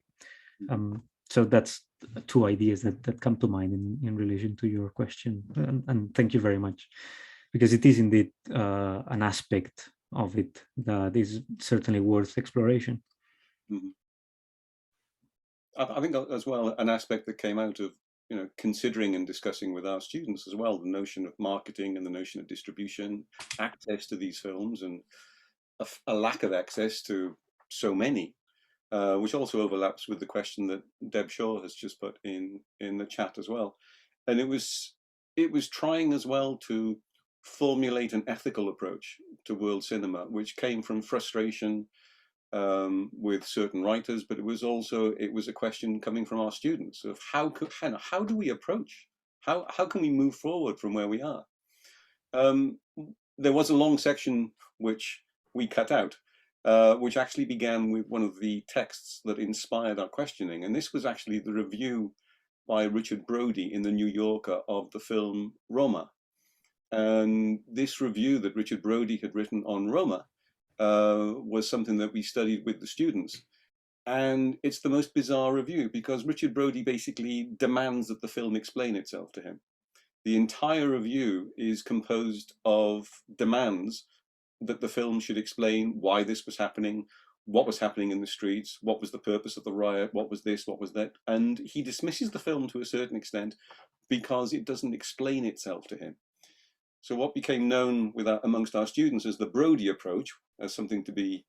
So that's two ideas that come to mind in relation to your question, and thank you very much, because it is indeed an aspect of it that is certainly worth exploration.
Mm-hmm. I think as well, an aspect that came out of, considering and discussing with our students as well, the notion of marketing and the notion of distribution, access to these films, and a lack of access to so many, which also overlaps with the question that Deb Shaw has just put in the chat as well. And it was trying as well to formulate an ethical approach to world cinema, which came from frustration with certain writers, but it was a question coming from our students of how do we approach, how can we move forward from where we are. There was a long section which we cut out, which actually began with one of the texts that inspired our questioning, and this was actually the review by Richard Brody in the New Yorker of the film Roma. And this review that Richard Brody had written on Roma was something that we studied with the students. And it's the most bizarre review, because Richard Brody basically demands that the film explain itself to him. The entire review is composed of demands that the film should explain why this was happening, what was happening in the streets, what was the purpose of the riot, what was this, what was that. And he dismisses the film to a certain extent because it doesn't explain itself to him. So what became known amongst our students as the Brody approach, as something to be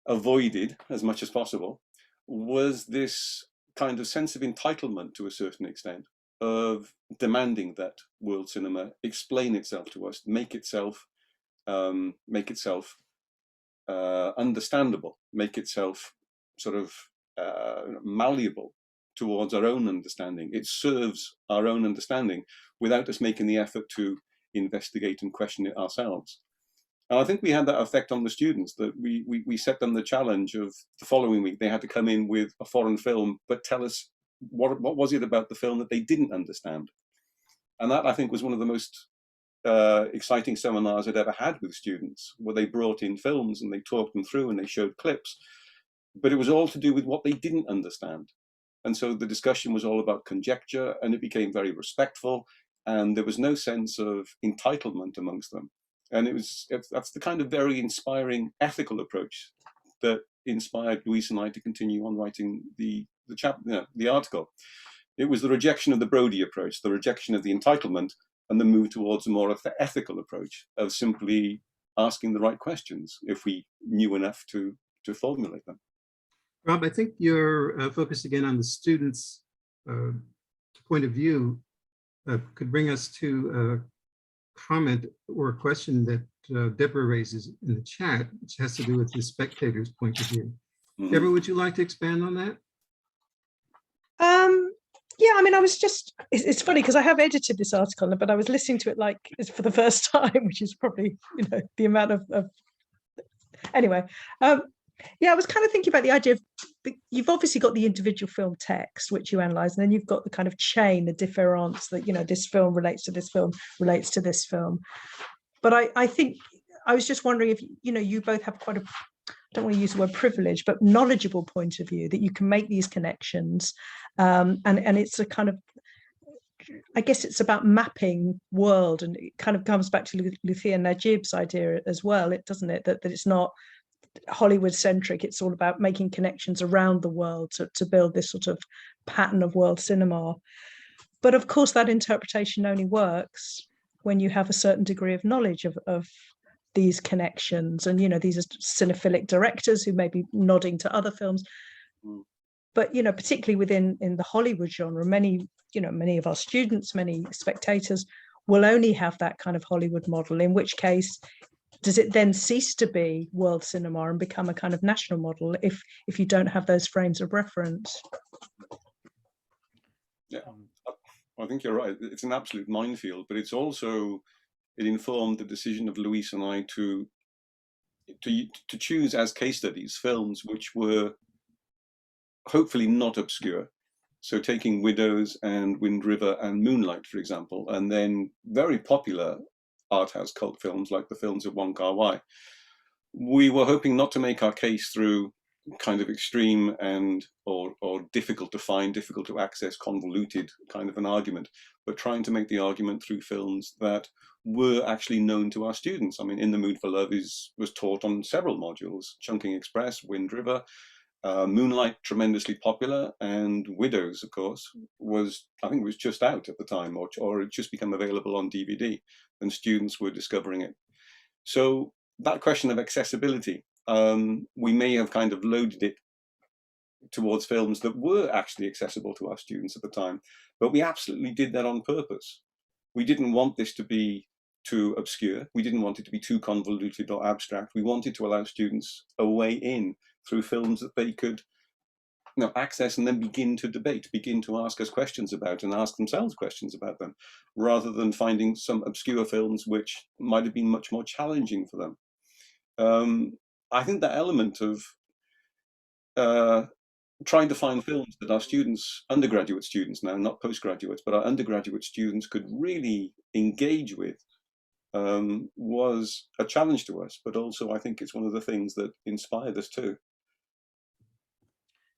avoided as much as possible, was this kind of sense of entitlement to a certain extent, of demanding that world cinema explain itself to us, make itself understandable, make itself sort of malleable towards our own understanding. It serves our own understanding without us making the effort to investigate and question it ourselves. And I think we had that effect on the students, that we set them the challenge of the following week. They had to come in with a foreign film, but tell us what was it about the film that they didn't understand. And that, I think, was one of the most exciting seminars I'd ever had with students, where they brought in films and they talked them through and they showed clips, but it was all to do with what they didn't understand. And so the discussion was all about conjecture, and it became very respectful, and there was no sense of entitlement amongst them. And that's the kind of very inspiring ethical approach that inspired Luis and I to continue on writing the article. It was the rejection of the Brody approach, the rejection of the entitlement, and the move towards a more ethical approach of simply asking the right questions if we knew enough to formulate them.
Rob, I think your focus again on the students' point of view could bring us to a comment or a question that Deborah raises in the chat, which has to do with the spectator's point of view. Mm-hmm. Deborah, would you like to expand on that?
Yeah, I mean, it's funny because I have edited this article, but I was listening to it like it's for the first time, which is probably, the amount of anyway. Yeah, I was kind of thinking about the idea of, you've obviously got the individual film text, which you analyze, and then you've got the kind of chain, the difference that, this film relates to this film, relates to this film. But I think, I was just wondering if, you both have quite a, I don't want to use the word privilege, but knowledgeable point of view, that you can make these connections. And it's a kind of, I guess it's about mapping world, and it kind of comes back to Luthia Najib's idea as well, doesn't it? That it's not Hollywood centric, it's all about making connections around the world to build this sort of pattern of world cinema. But of course, that interpretation only works when you have a certain degree of knowledge of these connections. And, these are cinephilic directors who may be nodding to other films. But, particularly in the Hollywood genre, many of our students, many spectators will only have that kind of Hollywood model, in which case, does it then cease to be world cinema and become a kind of national model if you don't have those frames of reference?
Yeah, I think you're right. It's an absolute minefield, but it informed the decision of Luis and I to choose as case studies films which were hopefully not obscure. So taking Widows and Wind River and Moonlight, for example, and then very popular art house cult films like the films of Wong Kar-wai. We were hoping not to make our case through kind of extreme and or difficult to find, difficult to access, convoluted kind of an argument, but trying to make the argument through films that were actually known to our students. I mean, In the Mood for Love was taught on several modules: Chungking Express, Wind River, Moonlight, tremendously popular, and Widows, of course, I think it was just out at the time, or it just become available on DVD, and students were discovering it. So that question of accessibility, we may have kind of loaded it towards films that were actually accessible to our students at the time, but we absolutely did that on purpose. We didn't want this to be too obscure. We didn't want it to be too convoluted or abstract. We wanted to allow students a way in through films that they could access and then begin to debate, begin to ask us questions about and ask themselves questions about them, rather than finding some obscure films which might have been much more challenging for them. I think that element of trying to find films that our students, undergraduate students now, not postgraduates, but our undergraduate students could really engage with was a challenge to us, but also I think it's one of the things that inspired us too.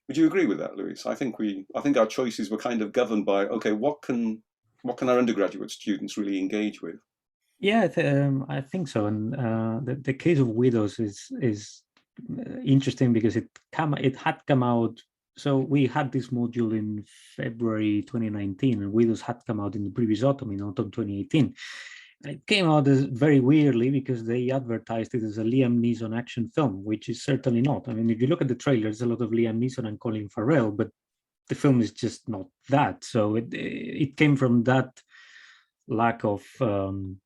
Would you agree with that, Luis? I think our choices were kind of governed by, okay, what can our undergraduate students really engage with?
Yeah, I think so. And the case of Widows is interesting because it had come out. So we had this module in February 2019, and Widows had come out in the previous autumn, in autumn 2018. And it came out very weirdly because they advertised it as a Liam Neeson action film, which is certainly not. I mean, if you look at the trailer, there's a lot of Liam Neeson and Colin Farrell, but the film is just not that. So it came from that lack of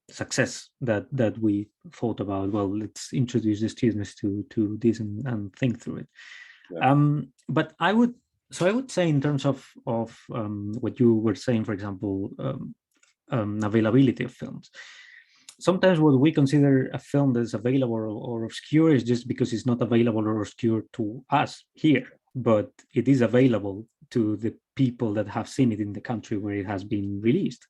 success that we thought about. Well, let's introduce the students to this and think through it. Yeah. But I would say, in terms of what you were saying, for example, availability of films. Sometimes what we consider a film that's available or obscure is just because it's not available or obscure to us here, but it is available to the people that have seen it in the country where it has been released.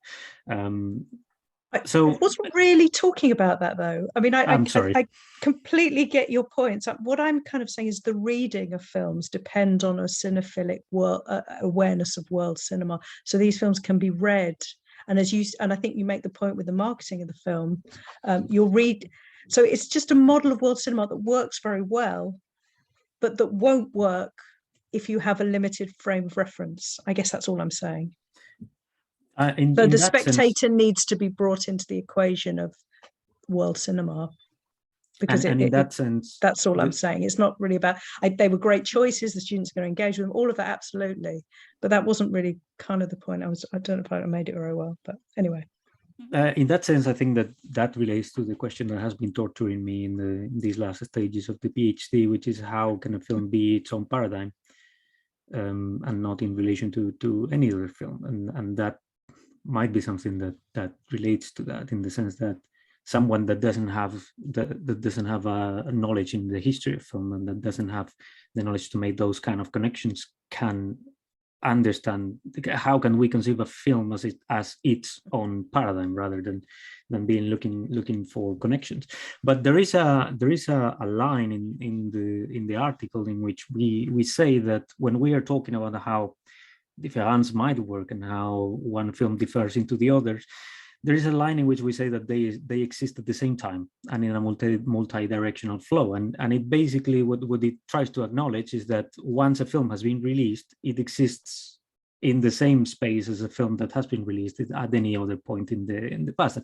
So I wasn't really talking about that, though. I mean,
I'm sorry.
I completely get your points. What I'm kind of saying is the reading of films depend on a cinephilic awareness of world cinema. So these films can be read, and I think you make the point with the marketing of the film. You'll read. So it's just a model of world cinema that works very well, but that won't work if you have a limited frame of reference. I guess that's all I'm saying. So the spectator needs to be brought into the equation of world cinema, because
in that sense,
that's all I'm saying. It's not really about, they were great choices, the students are going to engage with them, all of that, absolutely. But that wasn't really kind of the point. I don't know if I made it very well, but anyway.
In that sense, I think that relates to the question that has been torturing me in these last stages of the PhD, which is how can a film be its own paradigm, and not in relation to any other film, and that might be something that relates to that, in the sense that someone that doesn't have a knowledge in the history of film, and that doesn't have the knowledge to make those kind of connections, can understand how can we conceive a film as its own paradigm, rather than being looking for connections. But there is a line in the article in which we say that when we are talking about how difference might work and how one film differs into the others, there is a line in which we say that they exist at the same time and in a multi-directional flow. And it basically, what it tries to acknowledge is that once a film has been released, it exists in the same space as a film that has been released at any other point in the past.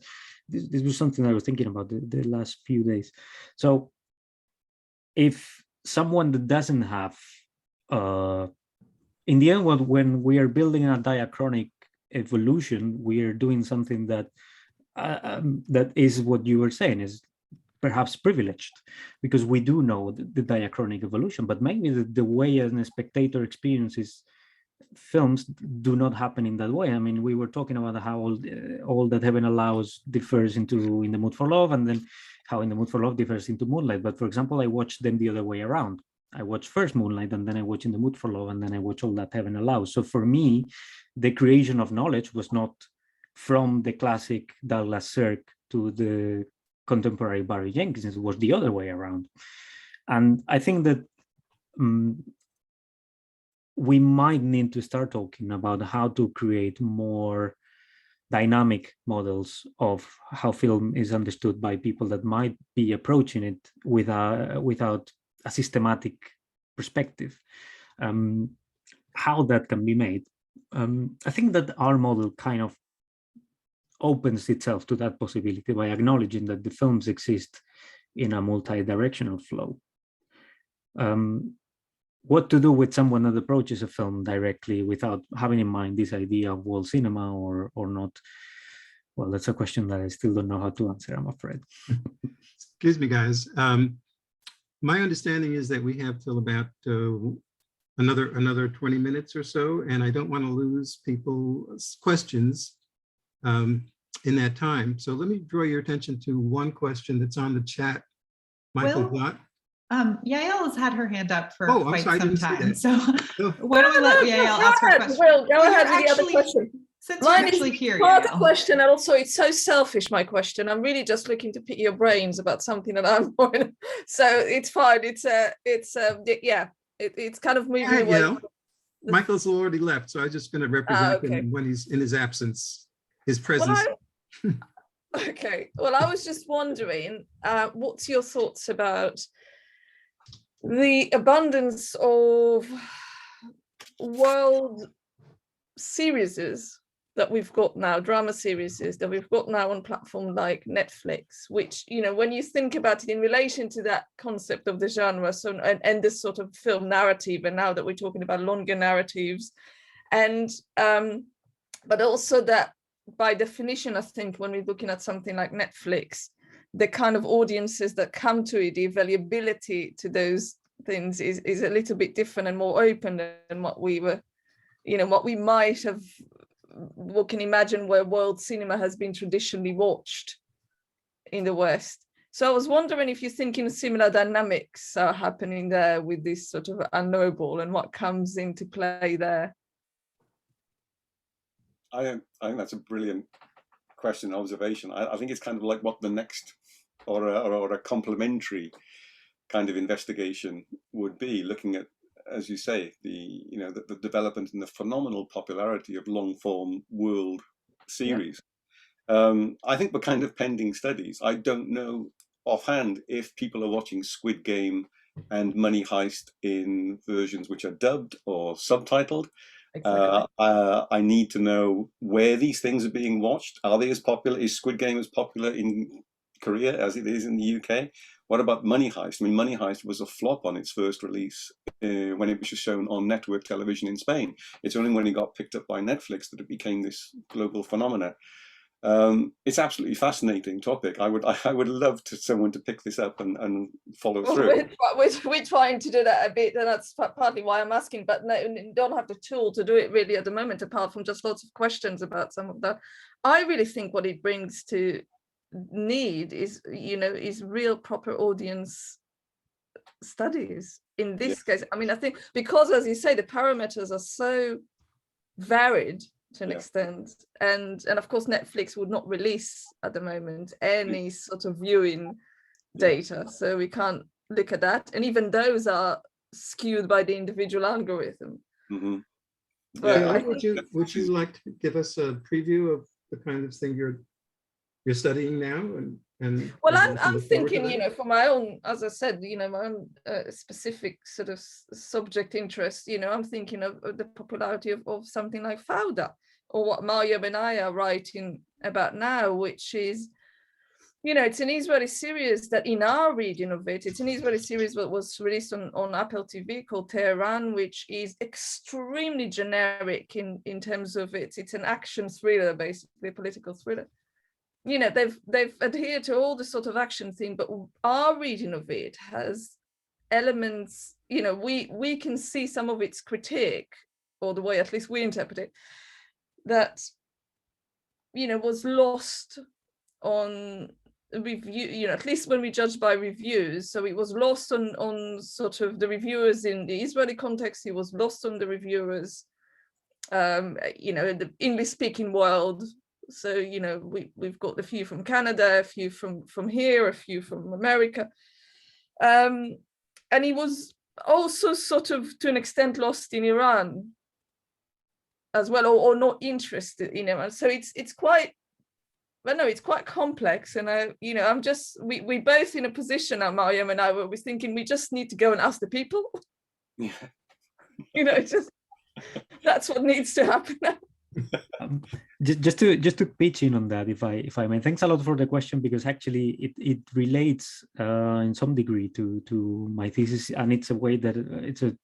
This was something I was thinking about the last few days. So if someone that doesn't have in the end, when we are building a diachronic evolution, we are doing something that is what you were saying, is perhaps privileged, because we do know the diachronic evolution, but maybe the way a spectator experiences films do not happen in that way. I mean, we were talking about how all that heaven allows differs into In the Mood for Love, and then how In the Mood for Love differs into Moonlight. But for example, I watched them the other way around. I watched first Moonlight, and then I watched In the Mood for Love, and then I watched All That Heaven Allows. So for me, the creation of knowledge was not from the classic Douglas Sirk to the contemporary Barry Jenkins. It was the other way around. And I think that we might need to start talking about how to create more dynamic models of how film is understood by people that might be approaching it without a systematic perspective. How that can be made. I think that our model kind of opens itself to that possibility by acknowledging that the films exist in a multi-directional flow. What to do with someone that approaches a film directly without having in mind this idea of world cinema or not? Well, that's a question that I still don't know how to answer, I'm afraid.
Excuse me, guys. My understanding is that we have till about another 20 minutes or so, and I don't want to lose people's questions in that time. So let me draw your attention to one question that's on the chat. Michael Blatt.
Yael has had her hand up for
I'm
quite
sorry, I
some
didn't see
time.
that.
So
Oh.
why don't we let Yael ask her question?
Will, go
Well,
ahead
you're
with the other
actually-
question.
Since you're
Mine
actually
is
here,
part of
Yael.
the question, and also it's so selfish, my question. I'm really just looking to pick your brains about something that I'm more in. So it's fine. It's kind of moving away.
Yeah. Michael's already left, so I'm just going to represent him when he's in his absence, his presence.
Okay. Well, I was just wondering, what's your thoughts about the abundance of world series that we've got now, drama series that we've got now on platforms like Netflix, which, you know, when you think about it in relation to that concept of the genre, so and this sort of film narrative, and now that we're talking about longer narratives, and but also that by definition, I think when we're looking at something like Netflix, the kind of audiences that come to it, the availability to those things is a little bit different and more open than what we were, you know, what we might have, what can imagine where world cinema has been traditionally watched in the West. So I was wondering if you're thinking similar dynamics are happening there with this sort of Unknowable and what comes into play there.
I think that's a brilliant question, observation. I think it's kind of like what the next or a complementary kind of investigation would be, looking at, as you say, the development and the phenomenal popularity of long form world series. Yeah. I think we're kind of pending studies. I don't know offhand if people are watching Squid Game and Money Heist in versions which are dubbed or subtitled. Exactly. I need to know where these things are being watched. Are they as popular? Is Squid Game as popular in Korea as it is in the UK? What about Money Heist? I mean, Money Heist was a flop on its first release when it was just shown on network television in Spain. It's only when it got picked up by Netflix that it became this global phenomenon. It's absolutely fascinating topic. I would love someone to pick this up and follow through.
We're trying to do that a bit, and that's partly why I'm asking. But no, don't have the tool to do it really at the moment, apart from just lots of questions about some of that. I really think what it brings to need is, you know, is real proper audience studies. In this case, I mean, I think because, as you say, the parameters are so varied to an extent, and of course Netflix would not release at the moment any sort of viewing data, so we can't look at that, and even those are skewed by the individual algorithm.
Mm-hmm.
But would you like to give us a preview of the kind of thing you're studying now? And
well, I'm thinking, you know, for my own, as I said, you know, my own specific sort of subject interest, you know, I'm thinking of the popularity of something like Fauda, or what Mariam and I are writing about now, which is, you know, it's an Israeli series that in our reading of it, it's an Israeli series that was released on Apple TV called Tehran, which is extremely generic in terms of it's an action thriller, basically a political thriller. You know, they've adhered to all the sort of action theme, but our reading of it has elements, you know, we can see some of its critique, or the way at least we interpret it, that, you know, was lost on review, you know, at least when we judge by reviews. So it was lost on sort of the reviewers in the Israeli context, it was lost on the reviewers, you know, in the English speaking world. So, you know, we've got a few from Canada, a few from here, a few from America. And he was also sort of, to an extent, lost in Iran as well, or not interested in Iran. So it's quite, well, no, it's quite complex. And, you know, we both in a position, Mariam and I, where we're thinking we just need to go and ask the people
Yeah.
You know, it's just, that's what needs to happen now.
Just to pitch in on that, if I may. Thanks a lot for the question, because actually it relates in some degree to my thesis, and it's a way that it's a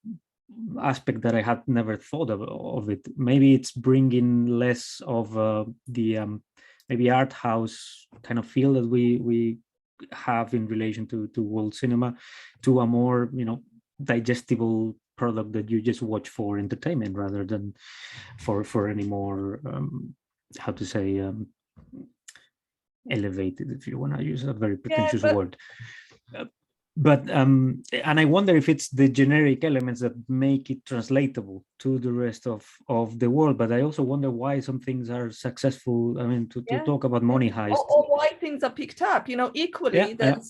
aspect that I had never thought of it. Maybe it's bringing less of the maybe art house kind of feel that we have in relation to world cinema, to a more, you know, digestible product that you just watch for entertainment rather than for any more how to say elevated, if you want to use a very pretentious word. But and I wonder if it's the generic elements that make it translatable to the rest of the world. But I also wonder why some things are successful. I mean, to talk about Money Heist,
or why things are picked up. You know, equally, that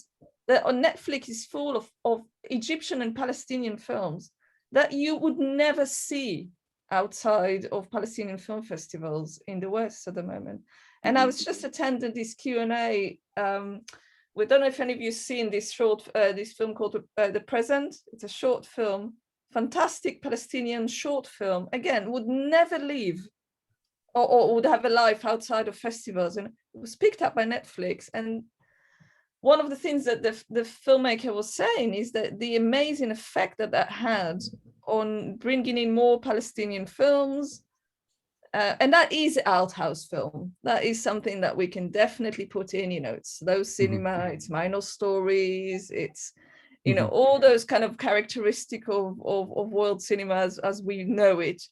on Netflix is full of Egyptian and Palestinian films that you would never see outside of Palestinian film festivals in the West at the moment. And I was just attending this Q&A. We don't know if any of you seen this this film called The Present. It's a short film, fantastic Palestinian short film. Again, would never leave or would have a life outside of festivals. And it was picked up by Netflix. And one of the things that the filmmaker was saying is that the amazing effect that had on bringing in more Palestinian films, and that is art house film. That is something that we can definitely put in. You know, it's slow cinema, it's minor stories, it's, you know, all those kind of characteristic of world cinema as we know it.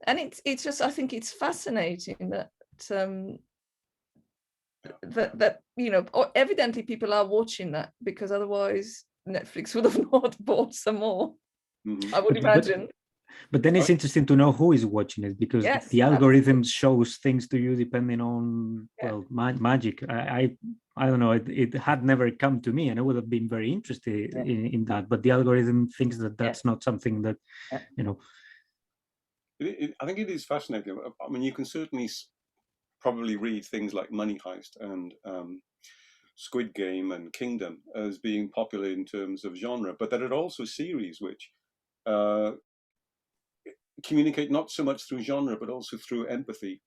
And it's just, I think it's fascinating that that you know, evidently people are watching that, because otherwise Netflix would have not bought some more. I would imagine.
But then it's interesting to know who is watching it, because the algorithm shows things to you depending on magic. I don't know. It had never come to me, and I would have been very interested in that. But the algorithm thinks that that's not something that, you know.
I think it is fascinating. I mean, you can certainly probably read things like Money Heist and Squid Game and Kingdom as being popular in terms of genre, but there are also series which communicate not so much through genre, but also through empathy.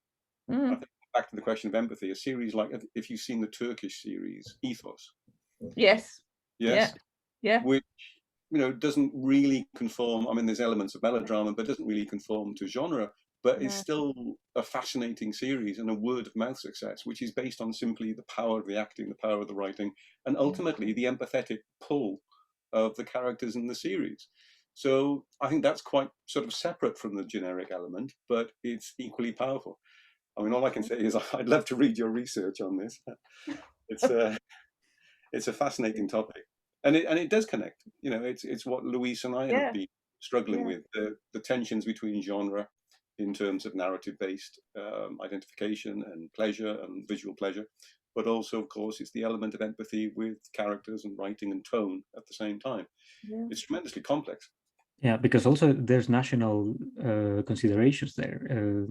I think back to the question of empathy, a series like, if you've seen the Turkish series Ethos.
Yes.
Yes.
Yeah.
Which, you know, doesn't really conform. I mean, there's elements of melodrama, but doesn't really conform to genre. But it's still a fascinating series and a word of mouth success, which is based on simply the power of the acting, the power of the writing, and ultimately the empathetic pull of the characters in the series. So I think that's quite sort of separate from the generic element, but it's equally powerful. I mean, all I can say is I'd love to read your research on this. It's a fascinating topic, and it does connect. You know, it's what Luis and I have been struggling with, the tensions between genre in terms of narrative-based identification and pleasure and visual pleasure, but also, of course, it's the element of empathy with characters and writing and tone at the same time. It's tremendously complex.
Yeah, because also there's national considerations there.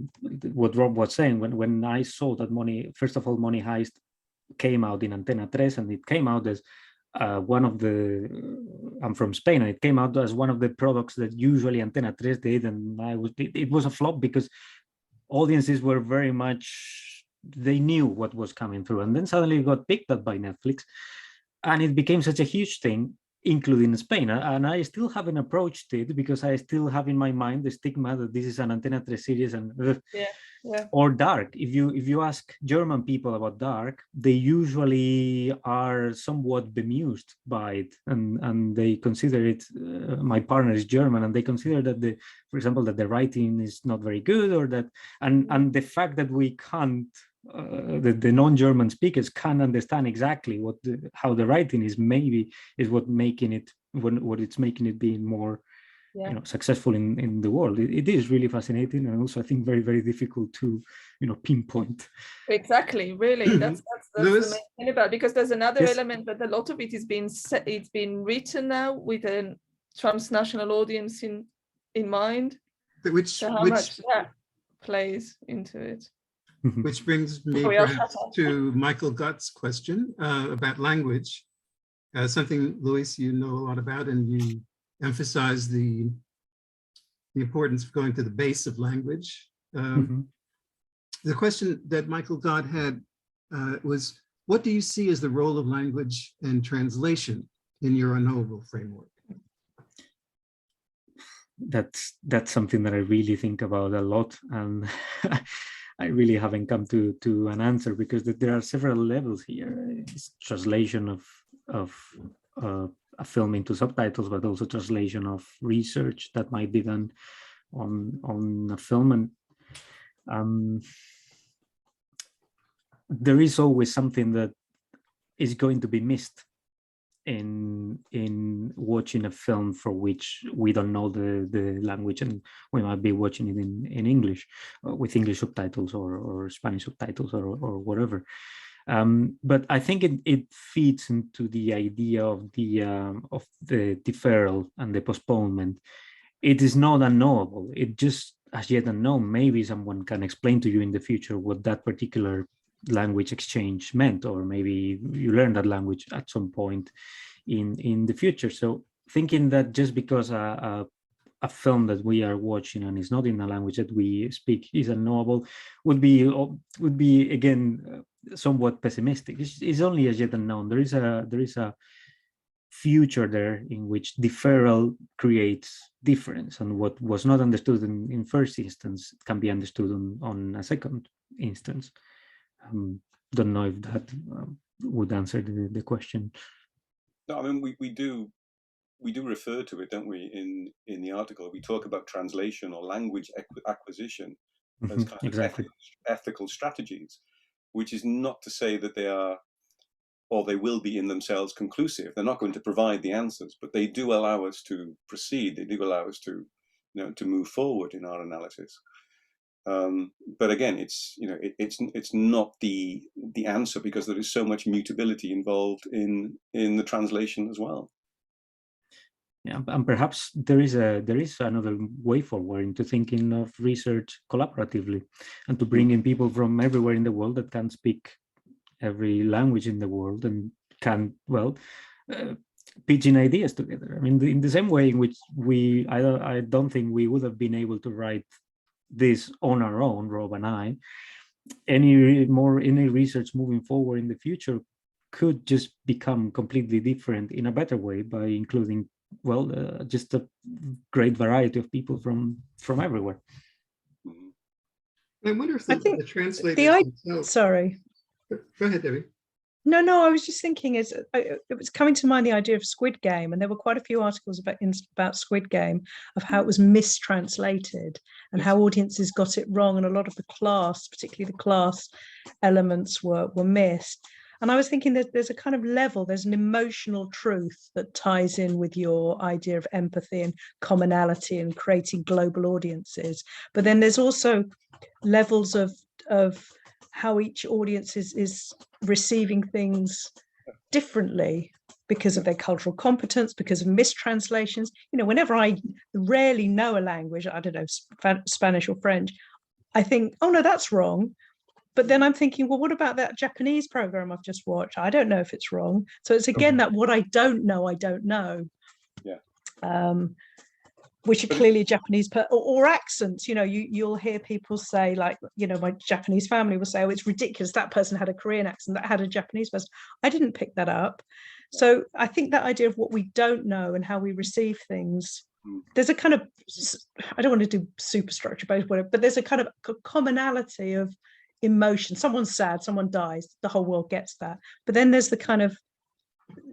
What Rob was saying, when I saw that first of all, Money Heist came out in Antena 3, and it came out as one of the, I'm from Spain, and it came out as one of the products that usually Antena 3 did, and it was a flop because audiences were very much, they knew what was coming through, and then suddenly it got picked up by Netflix, and it became such a huge thing, including Spain. And I still haven't approached it because I still have in my mind the stigma that this is an Antena 3 series and or Dark. If you ask German people about Dark, they usually are somewhat bemused by it, and they consider it. My partner is German, and they consider that for example, that the writing is not very good, or that, and the fact that we can't. The non-German speakers can't understand exactly how the writing is, maybe is what it's making it being more you know, successful in the world. It is really fascinating, and also I think very, very difficult to, you know, pinpoint.
Exactly, really. That's the main thing about it, because there's another element that a lot of it is it's been written now with a transnational audience in mind.
Which
much that plays into it.
Which brings me perhaps to Michael Gutt's question about language, something, Luis, you know a lot about, and you emphasized the importance of going to the base of language. The question that Michael Dodd had was, what do you see as the role of language and translation in your Unknowable framework?
That's something that I really think about a lot, and I really haven't come to an answer, because there are several levels here. It's translation of a film into subtitles, but also translation of research that might be done on a film, and there is always something that is going to be missed in watching a film for which we don't know the language, and we might be watching it in English with English subtitles or Spanish subtitles or whatever. But I think it feeds into the idea of the deferral and the postponement. It is not unknowable. It just as yet unknown. Maybe someone can explain to you in the future what that particular language exchange meant, or maybe you learn that language at some point in the future. So thinking that just because a film that we are watching and is not in a language that we speak is unknowable would be again somewhat pessimistic. It's only as yet unknown. There is a future there in which deferral creates difference, and what was not understood in first instance can be understood on a second instance. Don't know if that would answer the question.
No, I mean we do refer to it, don't we? In the article, we talk about translation or language acquisition as kind
exactly.
of ethical strategies, which is not to say that they are, or they will be in themselves conclusive. They're not going to provide the answers, but they do allow us to proceed. They do allow us to, to move forward in our analysis. But again, it's not the answer, because there is so much mutability involved in the translation as well.
Yeah, and perhaps there is another way forward into thinking of research collaboratively, and to bring in people from everywhere in the world that can speak every language in the world and can pitch in ideas together. I mean, in the same way in which I don't think we would have been able to write this on our own, Rob and I. Any research moving forward in the future could just become completely different in a better way by including just a great variety of people from everywhere.
I wonder if the translators themselves...
Sorry.
Go ahead, Debbie.
No, I was just thinking, it was coming to mind the idea of Squid Game, and there were quite a few articles about Squid Game, of how it was mistranslated and how audiences got it wrong, and a lot of the class, particularly the class elements, were missed. And I was thinking that there's a kind of level, there's an emotional truth that ties in with your idea of empathy and commonality and creating global audiences. But then there's also levels of how each audience is receiving things differently because of their cultural competence, because of mistranslations. Whenever I rarely know a language, I don't know, Spanish or French, I think, oh no, that's wrong. But then I'm thinking, well, what about that Japanese program I've just watched? I don't know if it's wrong. So it's again that what I don't know, I don't know. Yeah. Which are clearly Japanese, or accents. You'll hear people say, like, my Japanese family will say, oh, it's ridiculous, that person had a Korean accent, that had a Japanese person. I didn't pick that up. So I think that idea of what we don't know and how we receive things, there's a kind of, I don't want to do superstructure based whatever, but there's a kind of commonality of emotion. Someone's sad, someone dies, the whole world gets that. But then there's the kind of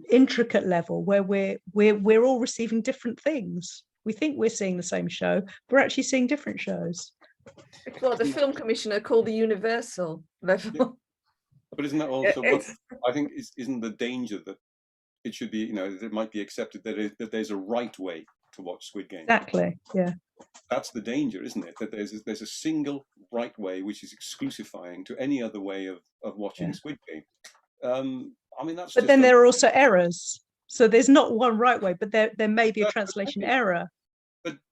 intricate level where we're all receiving different things. We think we're seeing the same show, but we're actually seeing different shows.
It's what the film commissioner called the universal level.
Yeah. But isn't that also what I think isn't the danger that it should be, it might be accepted that there's a right way to watch Squid Game.
Exactly, yeah. That's
the danger, isn't it? That there's a single right way which is exclusifying to any other way of watching Squid Game. I mean, that's. But
then there are also errors. So there's not one right way, but there may be a translation error.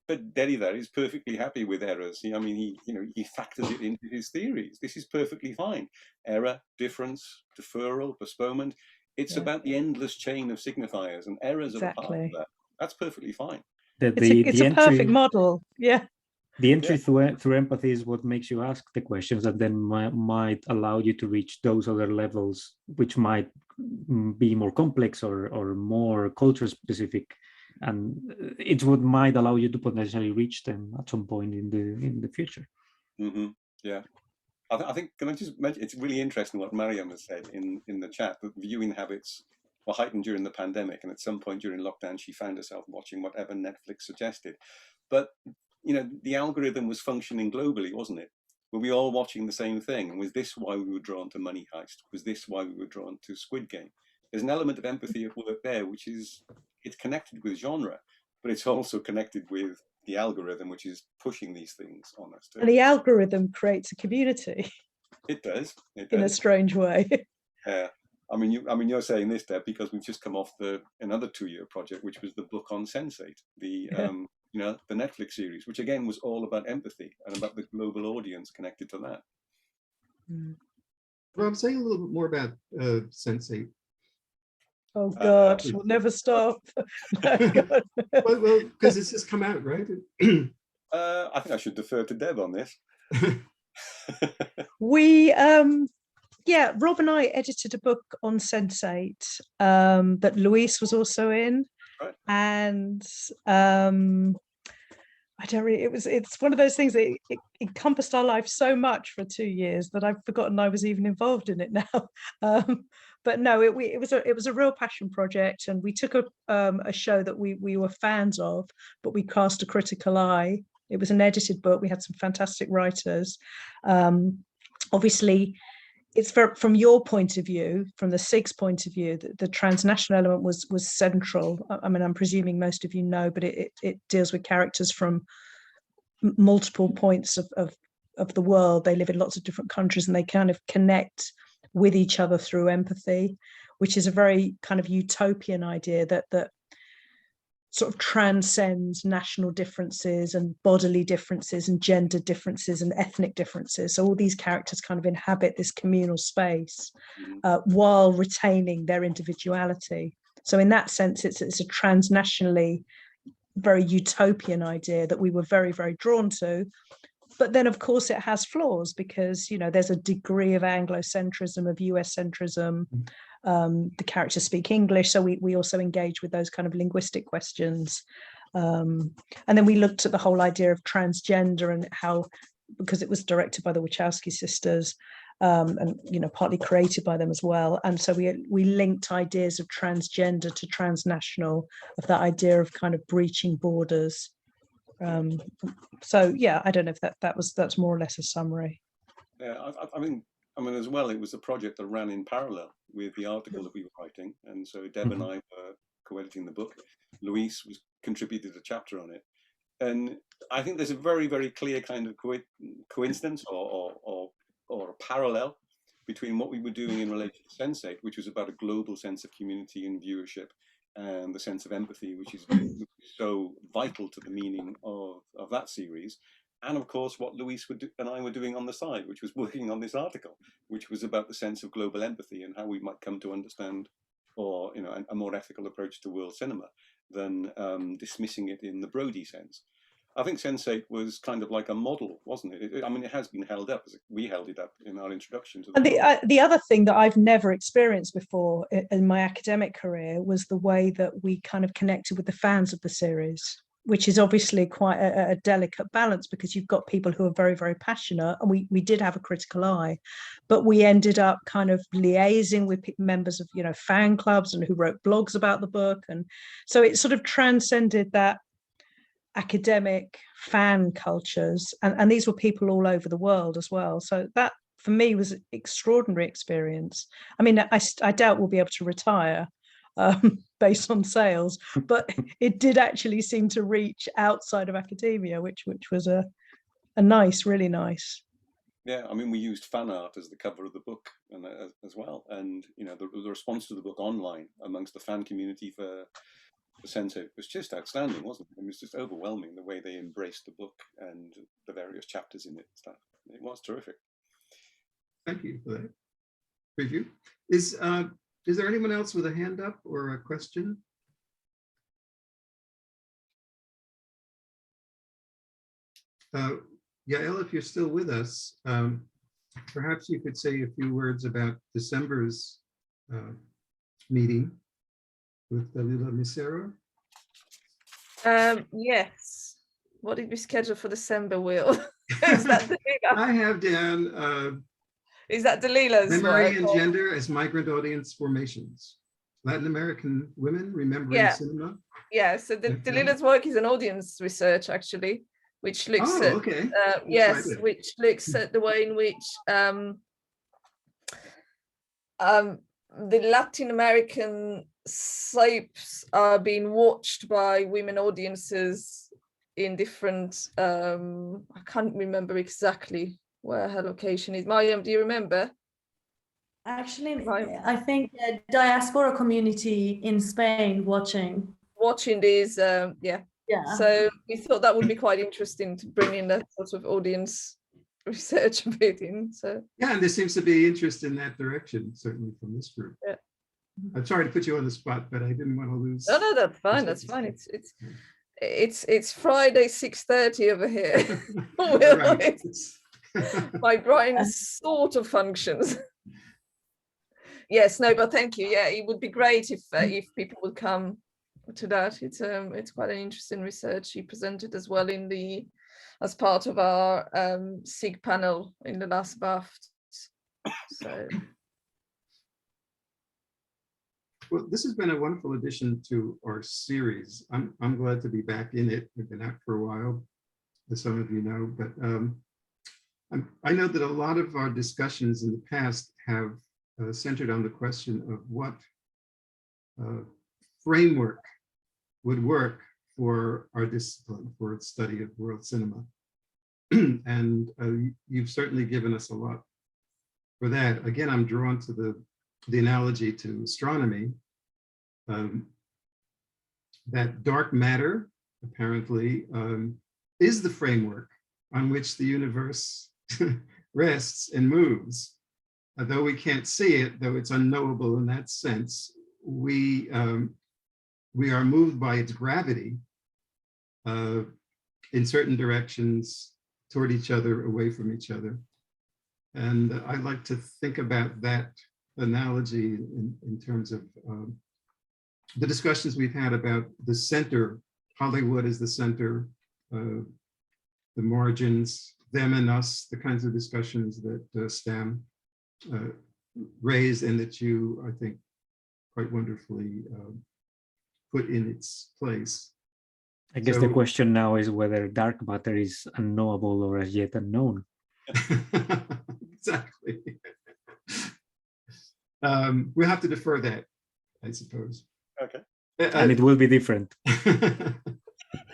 But Derrida is perfectly happy with errors. I mean, he factors it into his theories. This is perfectly fine. Error, difference, deferral, postponement. It's about the endless chain of signifiers, and errors are a part of that. That's perfectly fine.
It's a perfect model. Yeah.
The entry through empathy is what makes you ask the questions that then might allow you to reach those other levels, which might be more complex or more culture specific, and it's what might allow you to potentially reach them at some point in the future.
Mm-hmm. Yeah, I think, can I just mention, it's really interesting what Mariam has said in the chat, that viewing habits were heightened during the pandemic, and at some point during lockdown she found herself watching whatever Netflix suggested. But the algorithm was functioning globally, wasn't it? Were we all watching the same thing? And was this why we were drawn to Money Heist? Was this why we were drawn to Squid Game? There's an element of empathy at work there, which is, it's connected with genre, but it's also connected with the algorithm, which is pushing these things on us too.
And the algorithm creates a community.
It does. It does.
In a strange way.
Yeah. I mean, you're saying this, Deb, because we've just come off another 2-year project, which was the book on Sense8, the Netflix series, which again was all about empathy and about the global audience connected to that.
Well, I'm saying a little bit more about Sense8.
Oh God, we'll never stop.
Well, because it's just come out, right?
I think I should defer to Deb on this.
We Rob and I edited a book on Sense8 that Luis was also in,
right.
And I don't really. It's one of those things that it encompassed our life so much for 2 years that I've forgotten I was even involved in it now. But no, it was a real passion project, and we took a show that we were fans of, but we cast a critical eye. It was an edited book. We had some fantastic writers. Obviously, it's from your point of view, from the SIG's point of view, the transnational element was central. I mean, I'm presuming most of you know, but it deals with characters from multiple points of the world. They live in lots of different countries, and they kind of connect with each other through empathy, which is a very kind of utopian idea that sort of transcends national differences and bodily differences and gender differences and ethnic differences. So all these characters kind of inhabit this communal space while retaining their individuality. So in that sense, it's a transnationally very utopian idea that we were very, very drawn to. But then, of course, it has flaws because, there's a degree of Anglocentrism, of US centrism. The characters speak English, so we also engage with those kind of linguistic questions. And then we looked at the whole idea of transgender and how, because it was directed by the Wachowski sisters, and partly created by them as well. And so we linked ideas of transgender to transnational, of that idea of kind of breaching borders. So yeah, I don't know if that's more or less a summary.
Yeah, I mean as well, it was a project that ran in parallel with the article that we were writing, and so Deb and I were co-editing the book. Luis contributed a chapter on it, and I think there's a very, very clear kind of coincidence or a parallel between what we were doing in relation to Sense8, which was about a global sense of community and viewership, and the sense of empathy, which is so vital to the meaning of that series. And of course, what Luis and I were doing on the side, which was working on this article, which was about the sense of global empathy and how we might come to understand, or a more ethical approach to world cinema than dismissing it in the Brody sense. I think Sense8 was kind of like a model, wasn't it? I mean, it has been held up. We held it up in our introduction to
the other thing that I've never experienced before in my academic career was the way that we kind of connected with the fans of the series, which is obviously quite a delicate balance, because you've got people who are very, very passionate, and we did have a critical eye, but we ended up kind of liaising with members of fan clubs and who wrote blogs about the book, and so it sort of transcended that academic fan cultures, and these were people all over the world as well. So that for me was an extraordinary experience. I mean, I doubt we'll be able to retire based on sales, but it did actually seem to reach outside of academia, which was a nice, really nice.
Yeah, I mean, we used fan art as the cover of the book and as well, and the response to the book online amongst the fan community for Sense8 was just outstanding, wasn't it? It was just overwhelming the way they embraced the book and the various chapters in it and stuff. It was terrific.
Thank you for that preview. Is there anyone else with a hand up or a question? Yael, if you're still with us, perhaps you could say a few words about December's meeting with Dalila Misero.
Yes. What did we schedule for December, Will? Is that Dalila?
I have down
Is that Dalila's
memory
work?
and
or-
gender as migrant audience formations. Latin American women remembering
Yeah.
cinema.
Yeah, so
Okay.
Dalila's work is an audience research, actually, which looks
Oh,
at
okay.
yes,
Excited.
which looks at the way in which the Latin American soaps are being watched by women audiences in different, I can't remember exactly where her location is. Mariam, do you remember?
Actually,
Right.
I think a diaspora community in Spain watching.
Watching these, yeah.
Yeah.
So we thought that would be quite interesting to bring in that sort of audience research a bit in. So
Yeah, and there seems to be interest in that direction, certainly from this group.
Yeah.
I'm sorry to put you on the spot, but I didn't want to lose.
no, that's fine. That's fine. It's Friday 6:30 over here. Will,
Right.
my brain sort of functions. Yes, no, but thank you. Yeah, it would be great if people would come to that. It's quite an interesting research. You presented as well as part of our SIG panel in the last BAFT. So
Well, this has been a wonderful addition to our series. I'm glad to be back in it. We've been out for a while, as some of you know, but I know that a lot of our discussions in the past have centered on the question of what framework would work for our discipline, for its study of world cinema. And you've certainly given us a lot for that. Again, I'm drawn to the analogy to astronomy, that dark matter apparently is the framework on which the universe rests and moves. Though we can't see it, though it's unknowable in that sense, we are moved by its gravity in certain directions, toward each other, away from each other. And I like to think about that analogy in terms of the discussions we've had about the center. Hollywood is the center, the margins, them and us, the kinds of discussions that Stam raised and that you, I think, quite wonderfully put in its place.
I guess the question now is whether dark matter is unknowable or as yet unknown.
Exactly. We'll have to defer that, I suppose.
Okay.
And it will be different.